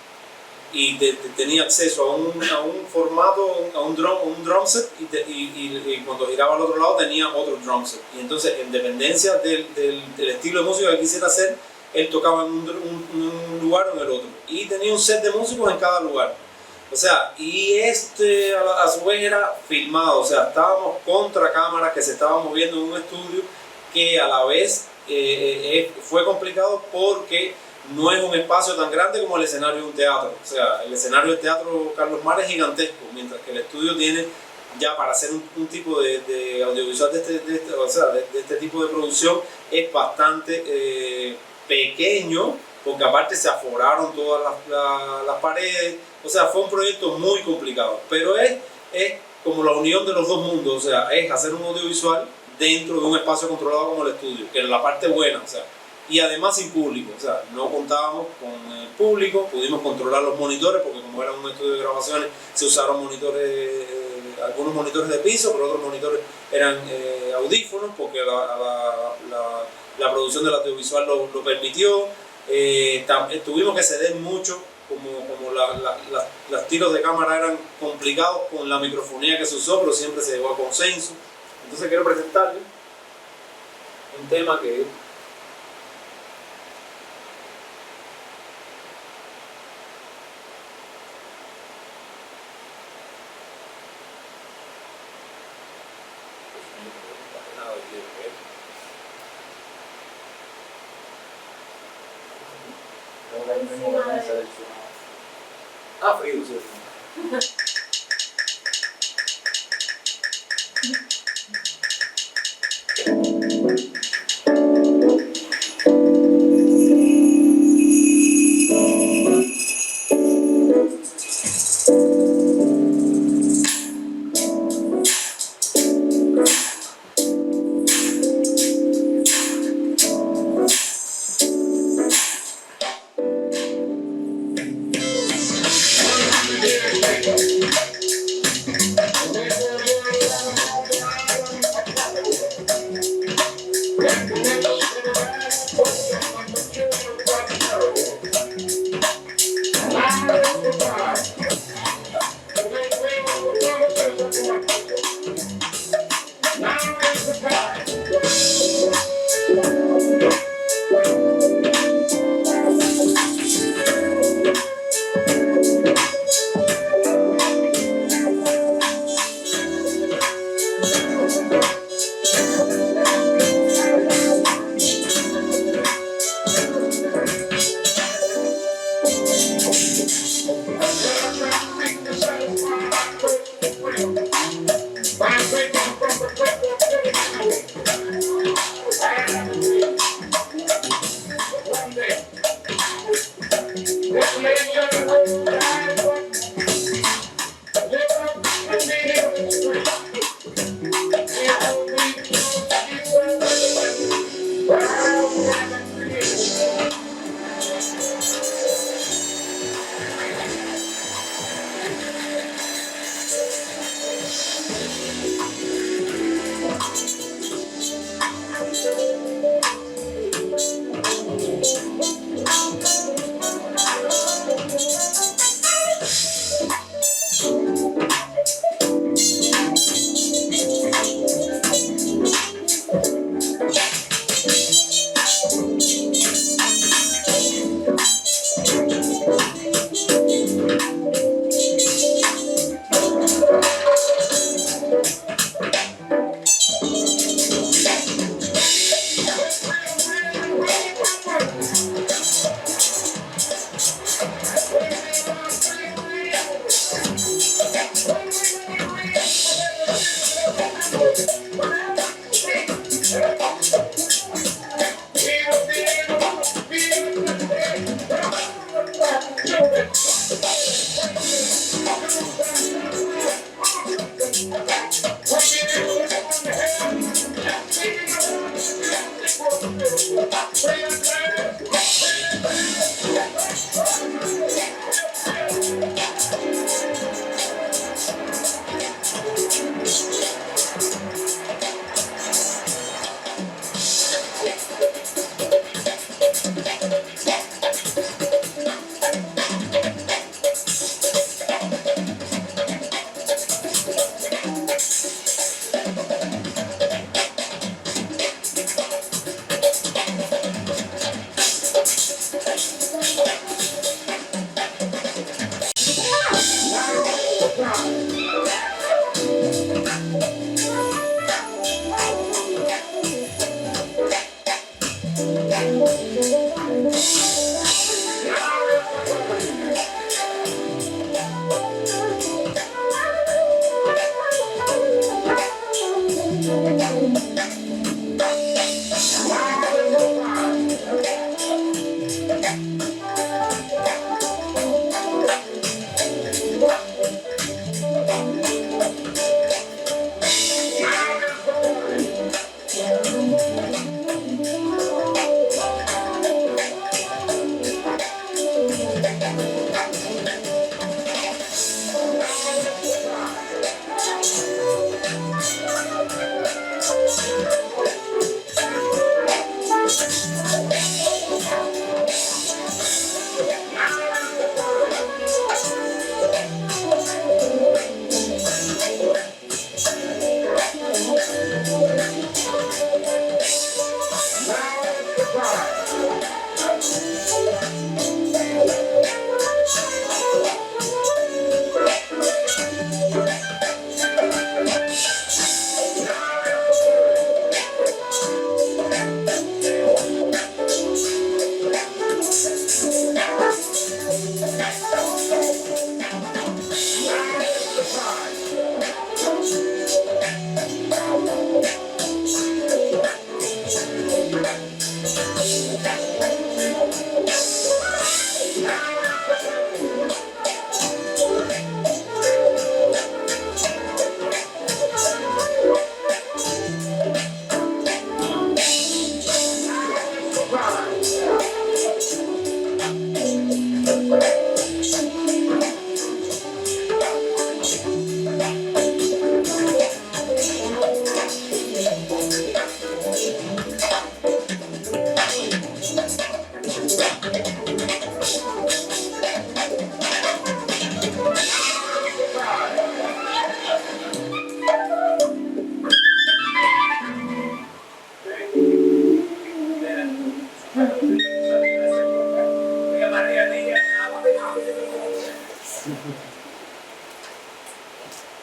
y tenía acceso a un formato, a un drum set, y cuando giraba al otro lado tenía otro drum set. Y entonces, en dependencia del estilo de música que quisiera hacer, él tocaba en un lugar o en el otro. Y tenía un set de músicos en cada lugar. O sea, y a su vez era filmado, o sea, estábamos contra cámaras que se estaban moviendo en un estudio que a la vez fue complicado porque no es un espacio tan grande como el escenario de un teatro. O sea, el escenario del Teatro Carlos Mar es gigantesco, mientras que el estudio tiene, ya para hacer un tipo de audiovisual de este tipo de producción, es bastante pequeño, porque aparte se aforaron todas las paredes. O sea, fue un proyecto muy complicado, pero es como la unión de los dos mundos. O sea, es hacer un audiovisual dentro de un espacio controlado como el estudio, que es la parte buena, o sea, y además sin público. O sea, no contábamos con el público, pudimos controlar los monitores, porque como era un estudio de grabaciones, se usaron monitores, algunos monitores de piso, pero otros monitores eran audífonos, porque la producción del audiovisual lo permitió. Tuvimos que ceder mucho, como los tiros de cámara eran complicados con la microfonía que se usó, pero siempre se llegó a consenso. Entonces quiero presentarles un tema que frío, sí.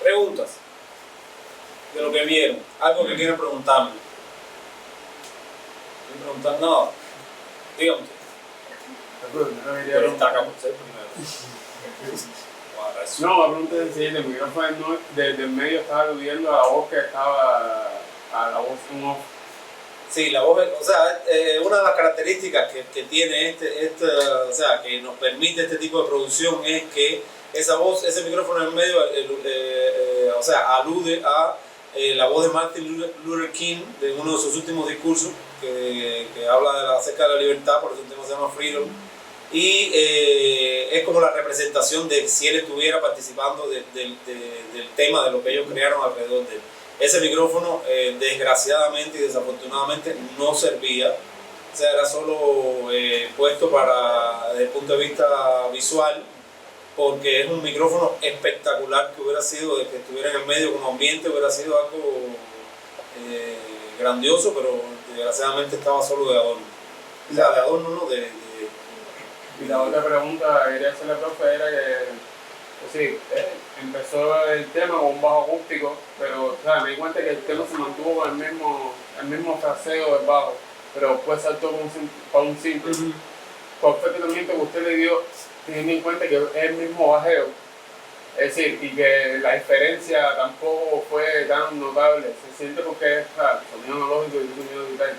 Preguntas de lo que vieron, algo que quieran preguntarme. ¿Quieren preguntar? No, dígame. Pero está acá por ser primero. cuadra eso. No, la pregunta es sencilla, el micrófono no, desde el medio estaba aludiendo a la voz que estaba, a la voz en off. Sí, la voz, o sea, una de las características que tiene o sea, que nos permite este tipo de producción es que esa voz, ese micrófono en medio, o sea, alude a la voz de Martin Luther King de uno de sus últimos discursos que habla acerca de la libertad, por eso el tema se llama Freedom, y es como la representación de si él estuviera participando del tema de lo que ellos crearon alrededor de él. Ese micrófono, desgraciadamente y desafortunadamente, no servía. O sea, era solo puesto desde el punto de vista visual, porque es un micrófono espectacular que hubiera sido, de que estuviera en el medio como ambiente, hubiera sido algo grandioso, pero desgraciadamente estaba solo de adorno. O sea, de adorno, no, Y la otra pregunta que quería hacerle al profe era que, pues sí, empezó el tema con un bajo acústico, pero o sea, me di cuenta que el tema se mantuvo con el mismo fraseo del bajo, pero después saltó para un simple. ¿Cuál fue el tratamiento que usted le dio teniendo en cuenta que es el mismo bajeo? Es decir, y que la diferencia tampoco fue tan notable, se siente porque es claro, sonido analógico y sonido digital,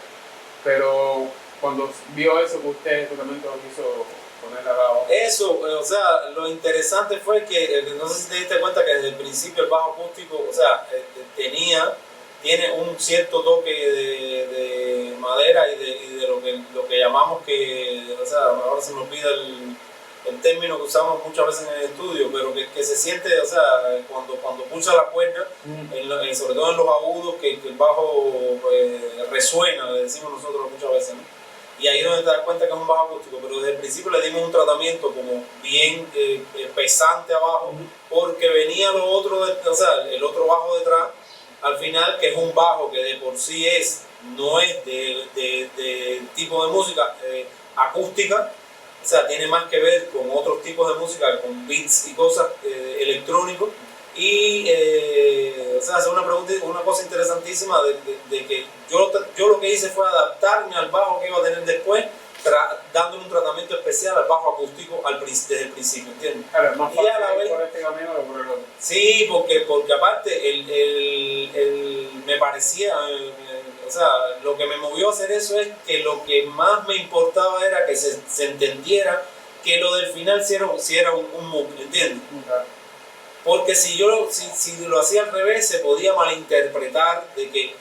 pero cuando vio eso que usted totalmente lo quiso poner abajo. Eso, o sea, lo interesante fue que, no sé si te diste cuenta que desde el principio el bajo acústico, o sea, tiene un cierto toque de madera y de lo que llamamos que, o sea, ahora se me olvida el término que usamos muchas veces en el estudio, pero que se siente, o sea, cuando pulsa la cuerda, sobre todo en los agudos, que el bajo resuena, le decimos nosotros muchas veces, ¿no? Y ahí es donde te das cuenta que es un bajo acústico, pero desde el principio le dimos un tratamiento como bien pesante abajo, porque venía lo otro, o sea, el otro bajo detrás, al final, que es un bajo que de por sí no es de tipo de música acústica, o sea, tiene más que ver con otros tipos de música, con beats y cosas electrónicos. Y o sea, hace una cosa interesantísima de que yo lo que hice fue adaptarme al bajo que iba a tener después, dándole un tratamiento especial al bajo acústico desde el principio, ¿entiendes? Claro, es más fácil y a la vez, por este camino que por el otro. Sí, porque aparte me parecía, o sea, lo que me movió a hacer eso es que lo que más me importaba era que se entendiera que lo del final sí era un MOOC, ¿entiendes? Claro. Porque si lo hacía al revés, se podía malinterpretar de que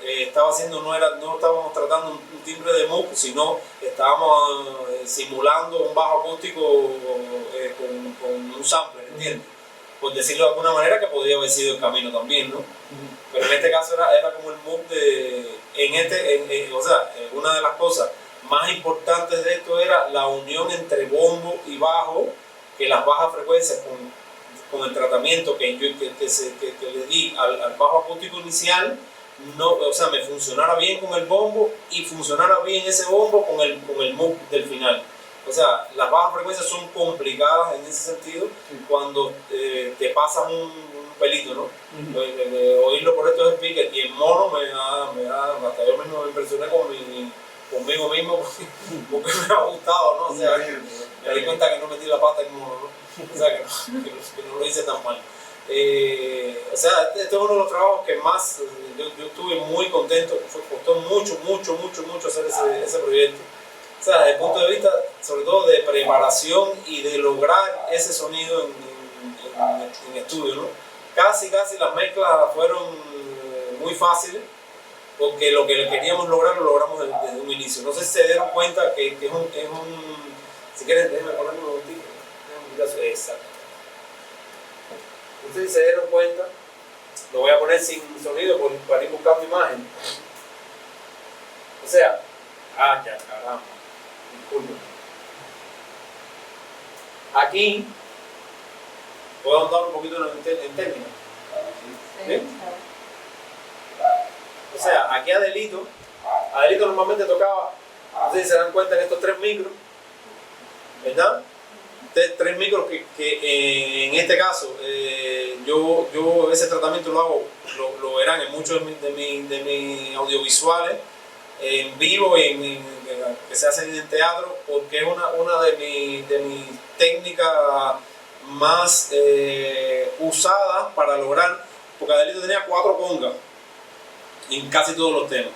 no estábamos tratando un timbre de MOOC, sino estábamos simulando un bajo acústico con un sampler, ¿entiendes? Por decirlo de alguna manera, que podría haber sido el camino también, ¿no? Pero en este caso era como el MOOC o sea, una de las cosas más importantes de esto era la unión entre bombo y bajo, que las bajas frecuencias con el tratamiento que le di al bajo acústico inicial, o sea, me funcionara bien con el bombo y funcionara bien ese bombo con el MOOC del final. O sea, las bajas frecuencias son complicadas en ese sentido cuando te pasas un pelito, ¿no? Oírlo por estos speakers y en mono hasta yo mismo me impresioné conmigo mismo porque me ha gustado, ¿no? O sea, me di cuenta que no metí la pata en mono, ¿no? O sea, que no lo hice tan mal. O sea, este es uno de los trabajos que más yo estuve muy contento, costó mucho hacer ese proyecto. O sea, desde el punto de vista, sobre todo de preparación y de lograr ese sonido en estudio, ¿no? Casi las mezclas fueron muy fáciles, porque lo que queríamos lograr lo logramos desde un inicio. No sé si se dieron cuenta que es un si quieren, déjenme ponerme un momentito. Exacto. Ustedes se dieron cuenta, lo voy a poner sin sonido para ir buscando imagen. O sea, ya caramba, disculpen. Aquí, ¿puedo andar un poquito en técnica? ¿Sí? O sea, aquí Adelito normalmente tocaba, no sé si se dan cuenta, en estos 3 micros, ¿verdad? 3 micros que en este caso yo ese tratamiento lo verán en muchos de mis audiovisuales en vivo y que se hacen en teatro, porque es una de mis técnicas más usadas para lograr, porque Adelito tenía 4 congas en casi todos los temas.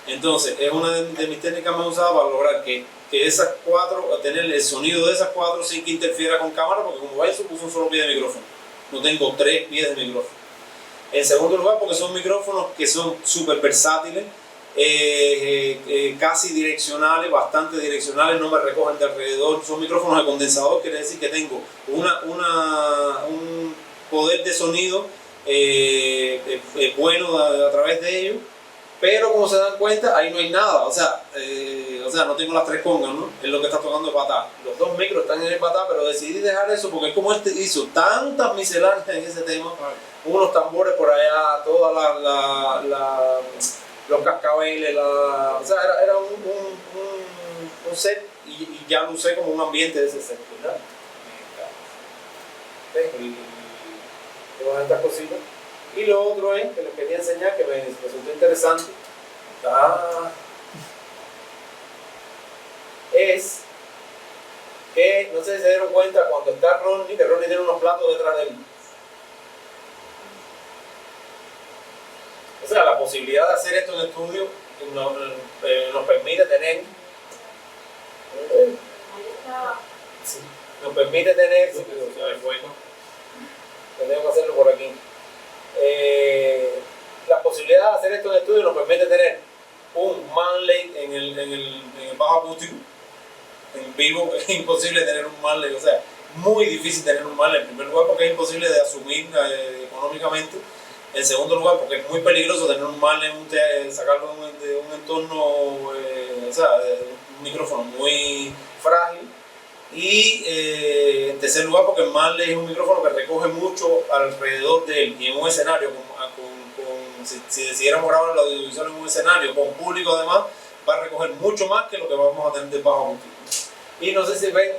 Entonces, es una de mis técnicas más usadas para lograr que esas 4, tener el sonido de esas 4 sin que interfiera con cámara, porque como ven, puso un solo pie de micrófono. No tengo 3 pies de micrófono. En segundo lugar, porque son micrófonos que son súper versátiles, casi direccionales, bastante direccionales, no me recogen de alrededor. Son micrófonos de condensador, quiere decir que tengo un poder de sonido bueno a través de ellos. Pero como se dan cuenta, ahí no hay nada, o sea, no tengo las 3 congas, ¿no? Es lo que está tocando el batá. Los 2 micros están en el batá, pero decidí dejar eso porque es como hizo tantas misceláneas en ese tema, unos tambores por allá, todas los cascabeles, o sea, era un set y ya lo usé como un ambiente de ese set, ¿verdad? Todas estas cositas. Y lo otro es que les quería enseñar, que me resultó interesante, es que, no sé si se dieron cuenta, cuando está Ronnie, que Ronnie tiene unos platos detrás de él. O sea, la posibilidad de hacer esto en estudio nos permite tener... Sí, nos permite tener... Tenemos que hacerlo por aquí. La posibilidad de hacer esto en estudio nos permite tener un Manley en el bajo acústico. En vivo es imposible tener un Manley, o sea, muy difícil tener un Manley en primer lugar porque es imposible de asumir económicamente. En segundo lugar porque es muy peligroso tener un Manley, sacarlo de un entorno, o sea, de un micrófono muy frágil. Y en tercer lugar porque el Manley es un micrófono que recoge mucho alrededor de él, y en un escenario, si decidiéramos grabar el audiovisual en un escenario con público además, va a recoger mucho más que lo que vamos a tener de bajo acústico. Y no sé si ven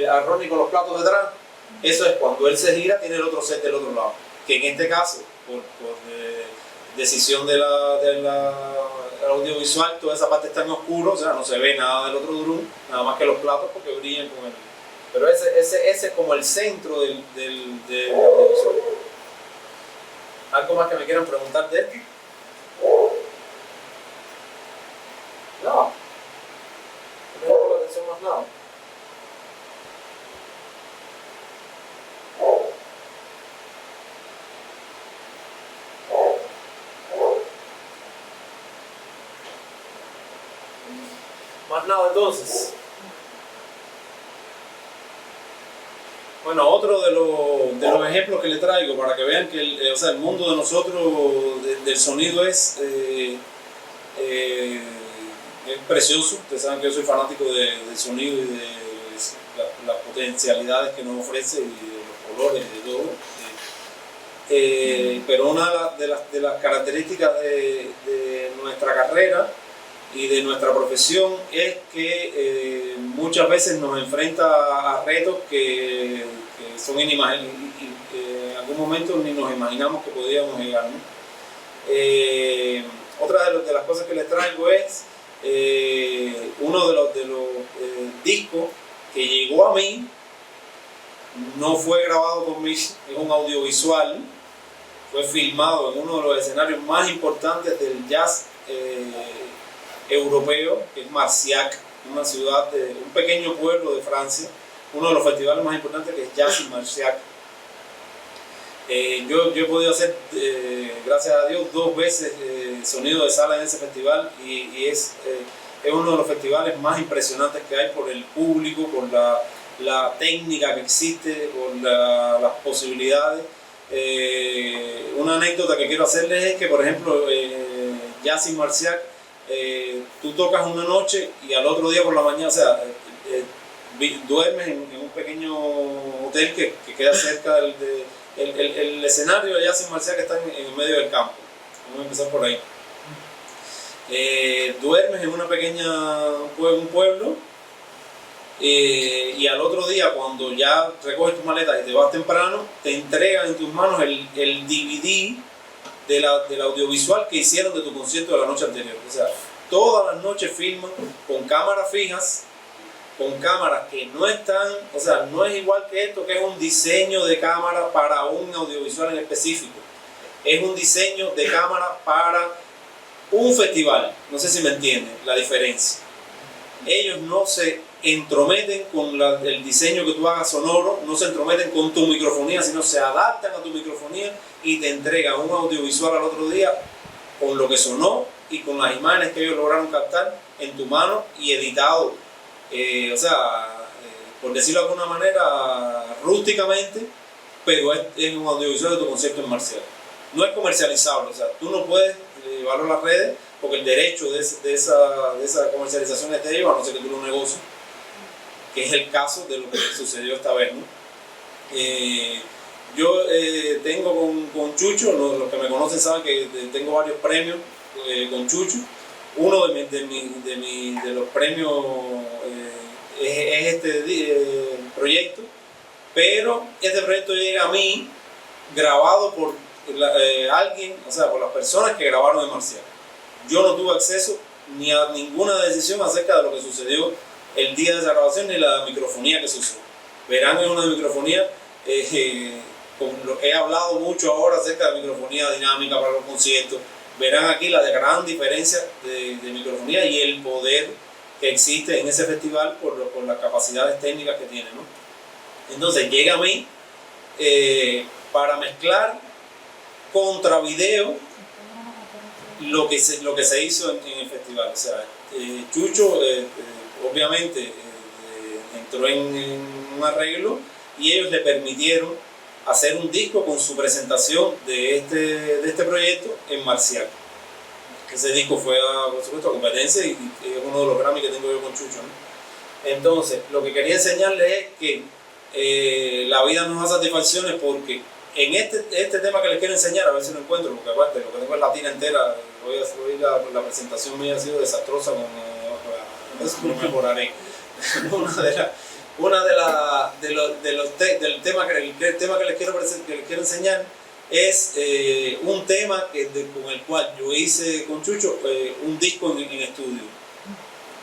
a Ronnie con los platos detrás, eso es cuando él se gira, tiene el otro set del otro lado, que en este caso, por decisión del audiovisual, toda esa parte está en oscuro, o sea, no se ve nada del otro drum, nada más que los platos porque brillan con él. Pero ese es como el centro del audiovisual. ¿Algo más que me quieran preguntar de esto? No. No me llama la atención más nada. Más nada entonces. Bueno, otro de los ejemplos que le traigo para que vean que el mundo de nosotros del sonido es precioso. Ustedes saben que yo soy fanático del sonido y de las potencialidades que nos ofrece y de los colores y de todo. Pero una de las características de nuestra carrera y de nuestra profesión es que muchas veces nos enfrenta a retos que son inimaginables y en algún momento ni nos imaginamos que podíamos llegar, ¿no? Otra de las cosas que les traigo es uno de los discos que llegó a mí, no fue grabado por mí, es un audiovisual, fue filmado en uno de los escenarios más importantes del jazz europeo, que es Marciac, una ciudad un pequeño pueblo de Francia, uno de los festivales más importantes que es Jazz in Marciac. Yo he podido hacer, gracias a Dios, 2 veces sonido de sala en ese festival y es uno de los festivales más impresionantes que hay por el público, por la técnica que existe, por las posibilidades. Una anécdota que quiero hacerles es que, por ejemplo, Jazz in Marciac, tú tocas una noche y al otro día por la mañana, o sea, duermes en un pequeño hotel que queda cerca el escenario de Jazz in Marciac, que está en el medio del campo. Vamos a empezar por ahí. Duermes en una un pueblo y al otro día, cuando ya recoges tus maletas y te vas temprano, te entregan en tus manos el DVD del audiovisual que hicieron de tu concierto de la noche anterior. O sea, todas las noches filman con cámaras fijas con cámaras que no están, o sea, no es igual que esto, que es un diseño de cámara para un audiovisual en específico. Es un diseño de cámara para un festival. No sé si me entienden la diferencia. Ellos no se entrometen con el diseño que tú hagas sonoro, no se entrometen con tu microfonía, sino se adaptan a tu microfonía y te entregan un audiovisual al otro día con lo que sonó y con las imágenes que ellos lograron captar en tu mano y editado. Por decirlo de alguna manera, rústicamente, pero es un audiovisual de tu concepto en marcial. No es comercializable, o sea, tú no puedes llevarlo a las redes porque el derecho de esa comercialización es de ellos, a no ser que tú lo negocies, que es el caso de lo que sucedió esta vez, ¿no? Yo tengo con Chucho, los que me conocen saben que tengo varios premios con Chucho. Uno de los premios es este proyecto, pero este proyecto llega a mí grabado por alguien, o sea, por las personas que grabaron en marcial. Yo no tuve acceso ni a ninguna decisión acerca de lo que sucedió el día de esa grabación, ni la microfonía que se usó. Verán en una microfonía, he hablado mucho ahora acerca de microfonía dinámica para los conciertos. Verán aquí la gran diferencia de microfonía y el poder que existe en ese festival por las capacidades técnicas que tiene, ¿no? Entonces llega a mí para mezclar contra video lo que se hizo en el festival. O sea, Chucho obviamente entró en un arreglo y ellos le permitieron hacer un disco con su presentación de este proyecto en marcial. Ese disco fue, por supuesto, a competencia y es uno de los Grammy que tengo yo con Chucho, ¿no? Entonces, lo que quería enseñarles es que la vida nos da satisfacciones porque en este tema que les quiero enseñar, a ver si lo encuentro, porque aparte lo que tengo es la tira entera, hoy la presentación mía ha sido desastrosa, eso lo mejoraré. Del tema que les quiero enseñar es un tema con el cual yo hice con Chucho un disco en estudio.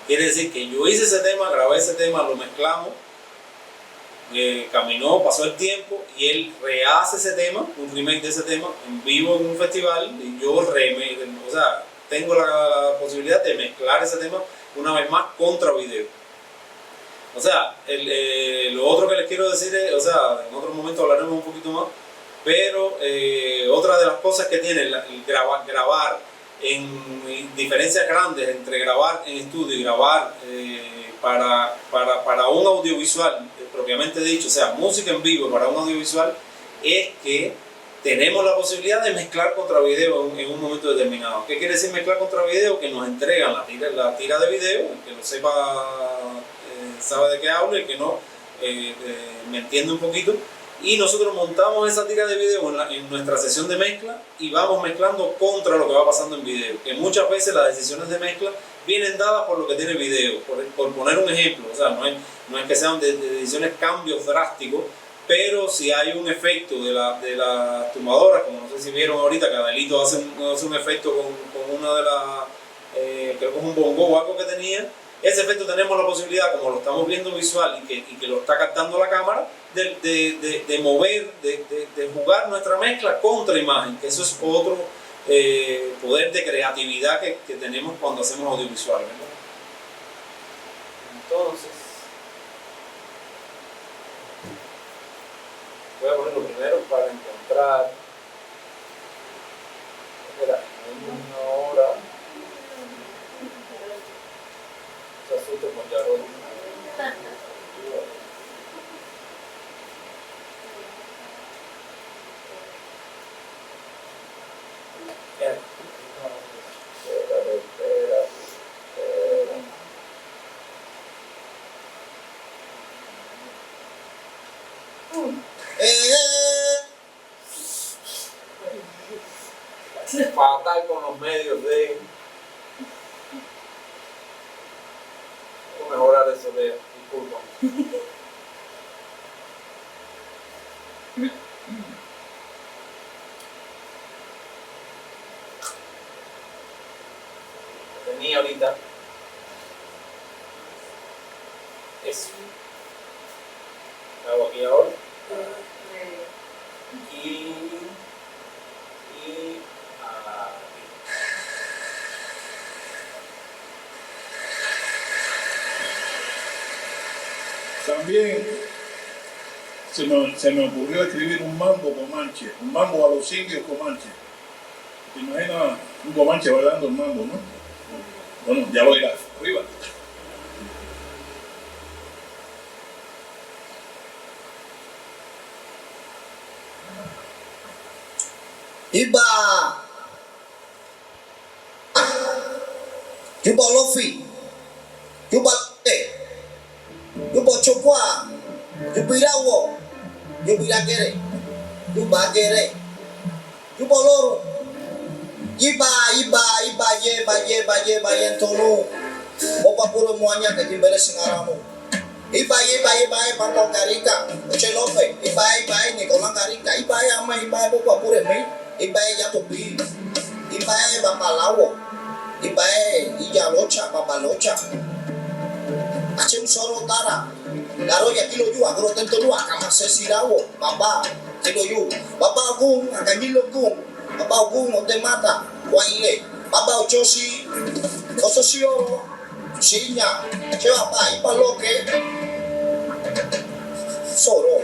Quiere decir que yo hice ese tema, grabé ese tema, lo mezclamos, caminó, pasó el tiempo y él rehace ese tema, un remake de ese tema en vivo en un festival y yo tengo la posibilidad de mezclar ese tema una vez más contra video. O sea, lo otro que les quiero decir es, o sea, en otro momento hablaremos un poquito más, pero otra de las cosas que tiene grabar en diferencias grandes entre grabar en estudio y grabar para un audiovisual propiamente dicho, o sea, música en vivo para un audiovisual, es que tenemos la posibilidad de mezclar contra video en un momento determinado. ¿Qué quiere decir mezclar contra video? Que nos entregan la tira de video, el que lo sepa sabe de qué hablo, y el que no me entiende un poquito, y nosotros montamos esa tira de video en nuestra sesión de mezcla y vamos mezclando contra lo que va pasando en video, que muchas veces las decisiones de mezcla vienen dadas por lo que tiene el video, por poner un ejemplo. O sea, no es que sean decisiones, cambios drásticos, pero si hay un efecto de las tumbadoras, como no sé si vieron ahorita que Adelito hace un efecto con una de las, creo que es un bongo o algo que tenía, ese efecto tenemos la posibilidad, como lo estamos viendo visual y que lo está captando la cámara, de mover, de jugar nuestra mezcla contra imagen, que eso es otro poder de creatividad que tenemos cuando hacemos audiovisual, ¿verdad? Entonces, voy a poner lo primero para encontrar. Espera, una hora. Se asusta con Yarol. Fatal con los medios de mejorar eso de disculpa. Tenía ahorita eso. Hago aquí ahora. Y aquí. También se me ocurrió escribir un mambo comanche, un mambo a los indios comanche. ¿Te imaginas un comanche bailando el mambo, no? Bueno, ya lo dirás. Arriba. Iba Lofi, Yuba Chokwa, Yubirawo, Yubiragere, Yubagere, Yuba Loro, Iba ye Tonu, Opa Puro Moanya, que Timbere Singaramu. Iba, Papa Carica, Chelope, Iba, Nicola Carica, Iba, Ama, Iba, Opa Pure Me, Iba, Yatopi, Iba, Bapalawo, Iba, Iyalocha, Babalocha, Achim Soro Tara, Garoya Kilo Yu, Agrotento Lu, Akamase Sirawo, Baba, Kilo Yu, Baba Gun, Akanilo Gun, Baba Gun, Otemata, Waile, Baba Ochosi, Ososioro, Sinya, Chewapa, Ipaloke, Soro.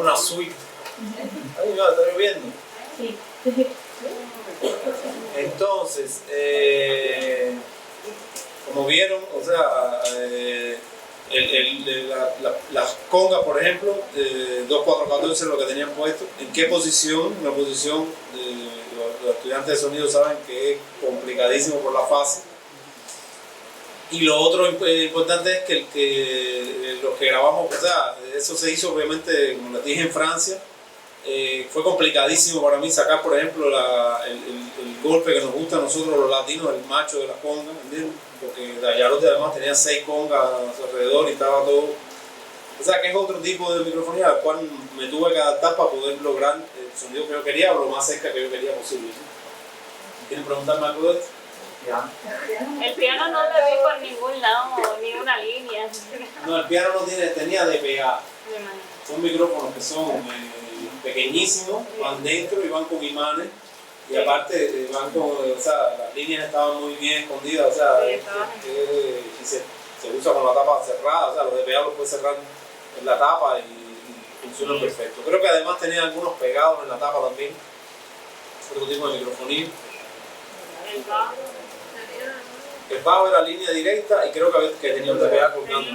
una suite. Ay, no, está lloviendo. Sí. Entonces, como vieron, o sea, las congas, por ejemplo, 2-4-14 lo que tenían puesto, ¿en qué posición? Una posición, los estudiantes de sonido saben que es complicadísimo por la fase. Y lo otro importante es que los que grabamos, o sea, eso se hizo obviamente, como les dije, en Francia. Fue complicadísimo para mí sacar, por ejemplo, el golpe que nos gusta a nosotros los latinos, el macho de las congas, ¿entiendes? Porque Dayarote además tenía 6 congas a su alrededor y estaba todo. O sea, que es otro tipo de microfonía al cual me tuve que adaptar para poder lograr el sonido que yo quería o lo más cerca que yo quería posible. ¿Quieren preguntarme algo de esto? Ya. El piano no lo vi por ningún lado, ni una línea. No, el piano no tenía DPA. Son micrófonos que son pequeñísimos, van dentro y van con imanes. Y aparte van con, o sea, las líneas estaban muy bien escondidas, o sea, Sí, y se usa con la tapa cerrada, o sea, los DPA los puedes cerrar en la tapa y funcionan perfecto. Creo que además tenía algunos pegados en la tapa también, otro tipo de microfonía. El bajo era línea directa y creo que tenía un DPA colgando.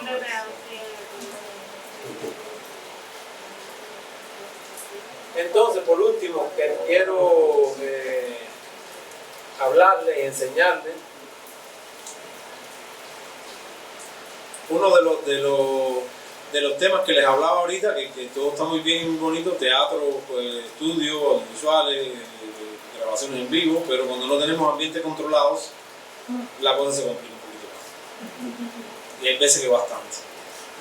Entonces, por último, quiero hablarles y enseñarles uno de los temas que les hablaba ahorita, que todo está muy bien y muy bonito, teatro, pues, estudios, audiovisuales, grabaciones en vivo, pero cuando no tenemos ambientes controlados, la cosa se complica un poquito más. Y hay veces que bastante.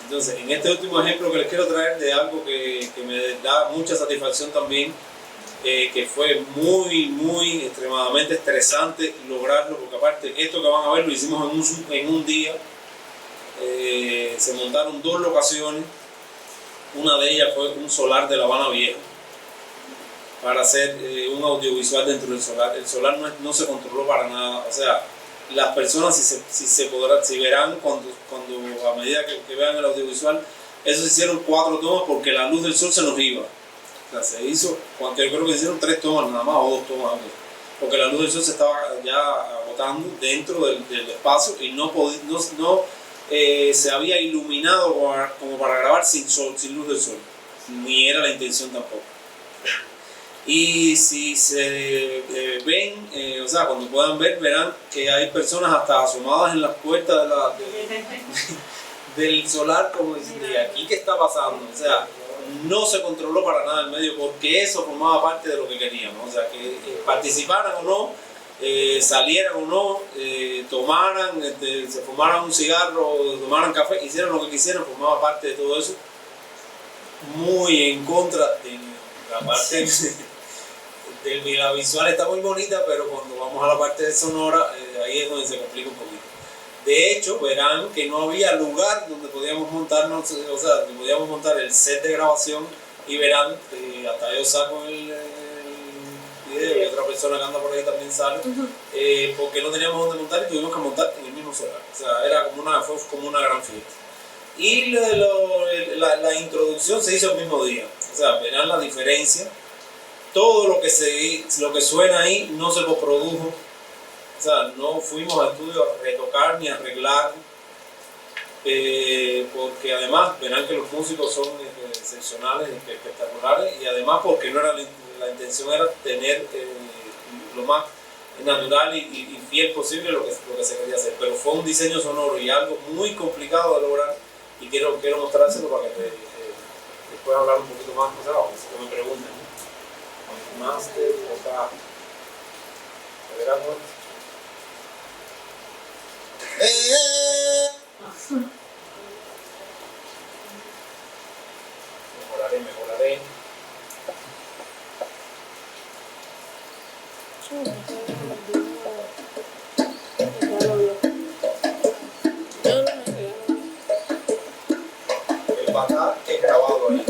Entonces, en este último ejemplo que les quiero traer de algo que me da mucha satisfacción también, que fue muy extremadamente estresante lograrlo, porque aparte esto que van a ver lo hicimos en un día. Se montaron 2 locaciones, una de ellas fue un solar de La Habana Vieja para hacer un audiovisual dentro del solar. El solar no se controló para nada, o sea, las personas si verán cuando a medida que vean el audiovisual, eso se hicieron 4 tomas porque la luz del sol se nos iba. O sea, se hizo, yo creo que se hicieron 3 tomas nada más o 2 tomas, porque la luz del sol se estaba ya agotando dentro del espacio y no se había iluminado como para grabar sin luz del sol, ni era la intención tampoco. Y si se ven, o sea, cuando puedan ver, verán que hay personas hasta asomadas en las puertas del solar, como diciendo, ¿y aquí qué está pasando? O sea, no se controló para nada el medio porque eso formaba parte de lo que queríamos, o sea, que participaran o no, salieran o no, tomaran, se fumaran un cigarro, tomaran café, hicieran lo que quisieran, formaba parte de todo eso, muy en contra de la parte la visual está muy bonita, pero cuando vamos a la parte de sonora, ahí es donde se complica un poquito. De hecho, verán que no había lugar donde podíamos montarnos, o sea, donde podíamos montar el set de grabación, y verán, hasta yo saco el video y otra persona que anda por ahí también sale, porque no teníamos donde montar y tuvimos que montar en el mismo solar. O sea, fue como una gran fiesta. Y la introducción se hizo el mismo día, o sea, verán la diferencia. Todo lo que suena ahí no se lo produjo, o sea, no fuimos al estudio a retocar ni a arreglar, porque además verán que los músicos son excepcionales, espectaculares, y además porque no era la intención era tener lo más natural y fiel posible lo que se quería hacer, pero fue un diseño sonoro y algo muy complicado de lograr, y quiero mostrárselo para que después hablar un poquito más, o sea, que me pregunten. Master, o sea, verán, mejoraré. El va a estar grabado ahí.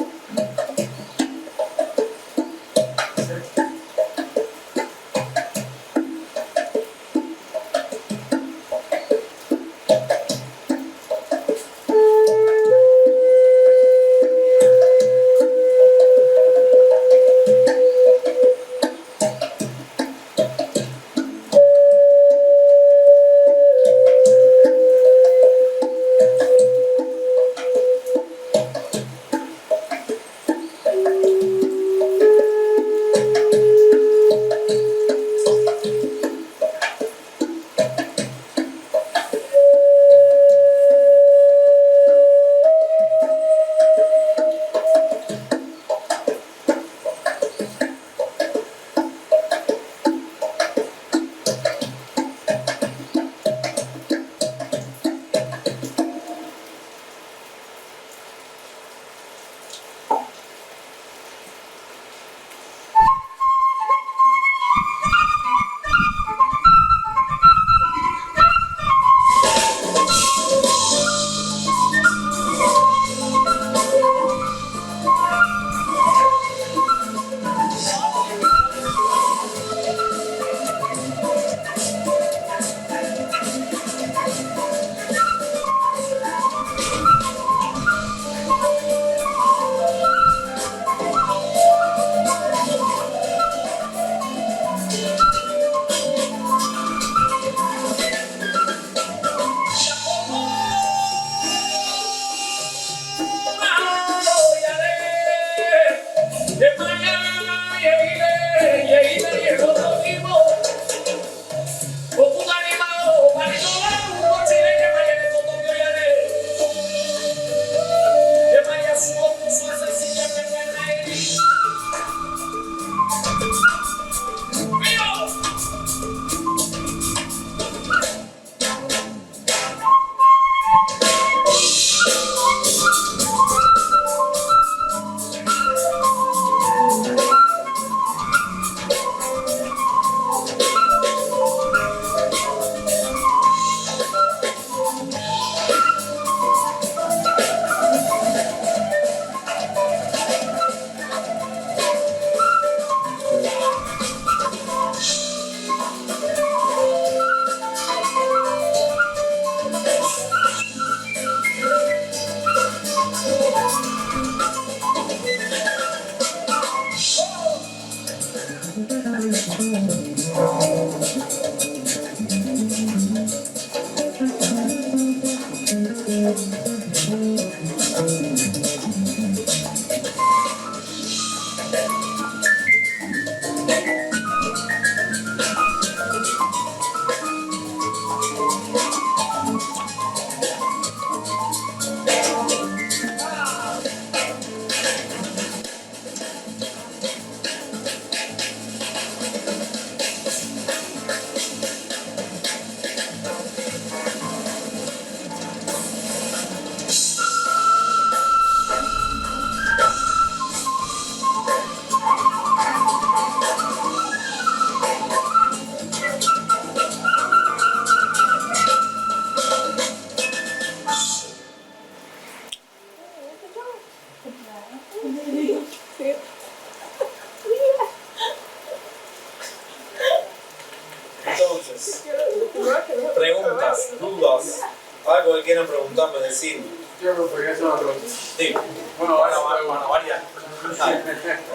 preguntas, dudas, algo que quieran preguntarme, decir. Yo me podría hacer una pregunta. Digo, Bueno, para variar.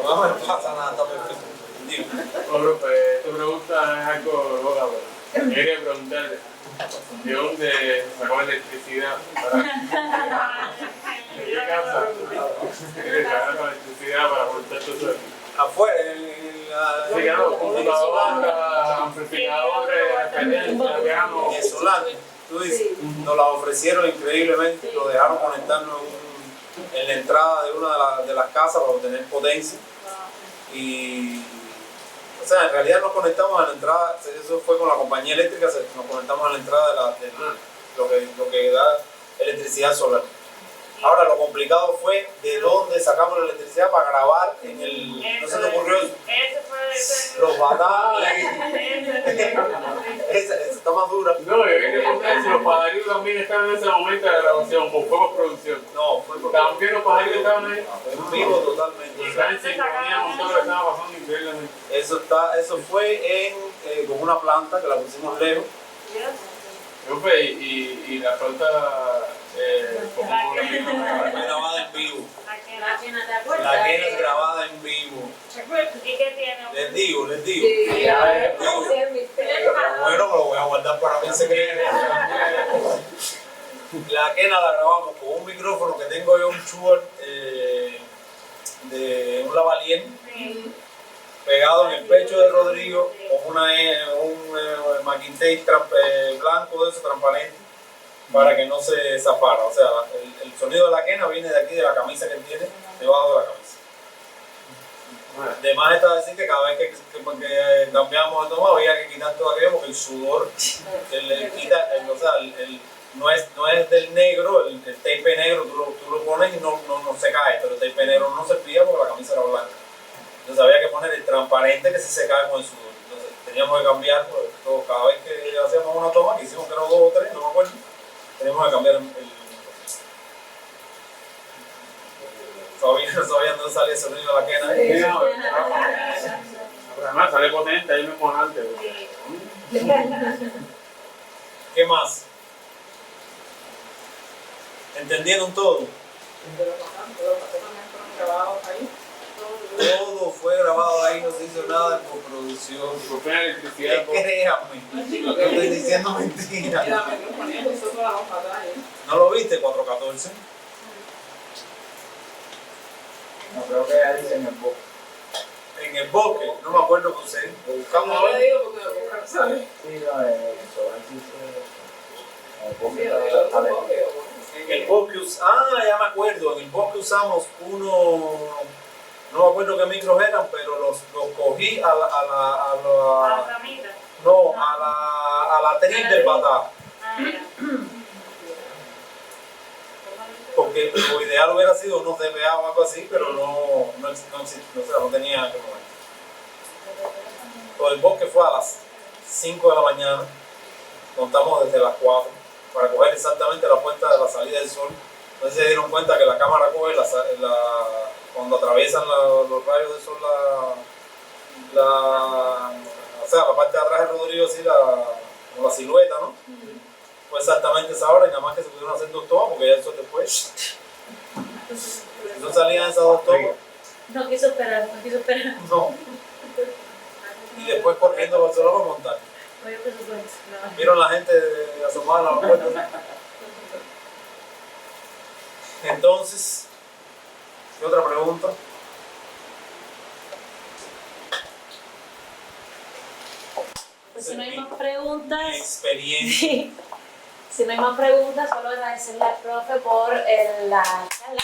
No me pasa nada, está perfecto. Digo. Bueno, pues tu pregunta es algo loca, pero quería preguntarle, ¿de dónde sacó electricidad para... ¿En qué casa? ¿Qué sacaron la electricidad para montar todo eso? Afuera, Sí, claro, computadoras, amplificadores, referencias, piano. en Solano, tú dices, nos la ofrecieron increíblemente, nos dejaron conectarnos en la entrada de una de las casas para obtener potencia. Y, o sea, en realidad nos conectamos a la entrada, eso fue con la compañía eléctrica, nos conectamos a la entrada de lo que da electricidad solar. Ahora, lo complicado fue de dónde sacamos la electricidad para grabar en el... ¿No se te ocurrió eso? Los batanes. Esa está más dura. No, yo quería preguntar si los pajarillos también estaban en ese momento de la grabación, o fue por producción. No, fue porque... También los pajarillos estaban ahí. En vivo totalmente. Y estaban en sincronía con todo lo que estaba pasando increíblemente. Eso fue con una planta que la pusimos lejos. Y la flauta, ¿cómo la Fue grabada en vivo. La quena, ¿te acuerdas? La quena es grabada en vivo. ¿Y qué tiene? Les digo. Sí. Bueno, me lo voy a guardar para mí en secreto. La quena la grabamos con un micrófono que tengo yo, un Shure de un lavalier, pegado en el pecho de Rodrigo con un Macintosh blanco de eso, transparente, para que no se zapara. O sea, el sonido de la quena viene de aquí, de la camisa que él tiene, debajo de la camisa. Además está decir que cada vez que cambiamos de toma había que quitar todo aquello porque el sudor que le quita, no es del negro, el tape negro tú lo pones y no se cae, pero el tape negro no se pilla porque la camisa era blanca. Entonces había que poner el transparente que se cae con el sudor. Entonces teníamos que cambiar, cada vez que hacíamos una toma, que hicimos que eran 2 o 3, no me acuerdo, teníamos que cambiar Todavía no sale el sonido de la quena ahí. Pero además sale potente ahí mismo antes. ¿Qué más? ¿Entendieron todo? Todo fue grabado ahí, no se hizo nada por producción. Por fin la electricidad. Créame, no estoy diciendo mentira. ¿No lo viste? 414. No creo que ahí en el bosque. En el bosque, no me acuerdo que usé. Lo buscamos a ver. Sí, no, eso aquí en el bosque. En el bosque, ya me acuerdo, en el bosque usamos no me acuerdo qué micros eran, pero los cogí a la tril del batá. Porque lo ideal hubiera sido unos DPA o algo así, pero no tenía que mover. Todo el bosque fue a las 5 de la mañana, contamos desde las 4, para coger exactamente la puerta de la salida del sol. Entonces se dieron cuenta que la cámara coge cuando atraviesan los rayos del sol, la parte de atrás de Rodrigo, así, como la silueta, ¿no? Fue exactamente esa hora y nada más que se pudieron hacer 2 tomas porque ya el sol después. No salían esas 2 tomas. No quiso esperar. No. Y después corriendo para solo para montar. Oye, presupuesto. Vieron la gente asomada a la puerta. Entonces, ¿qué otra pregunta? Pues si no hay más preguntas. Mi experiencia. Si no hay más preguntas, solo agradecerle al profe por la charla.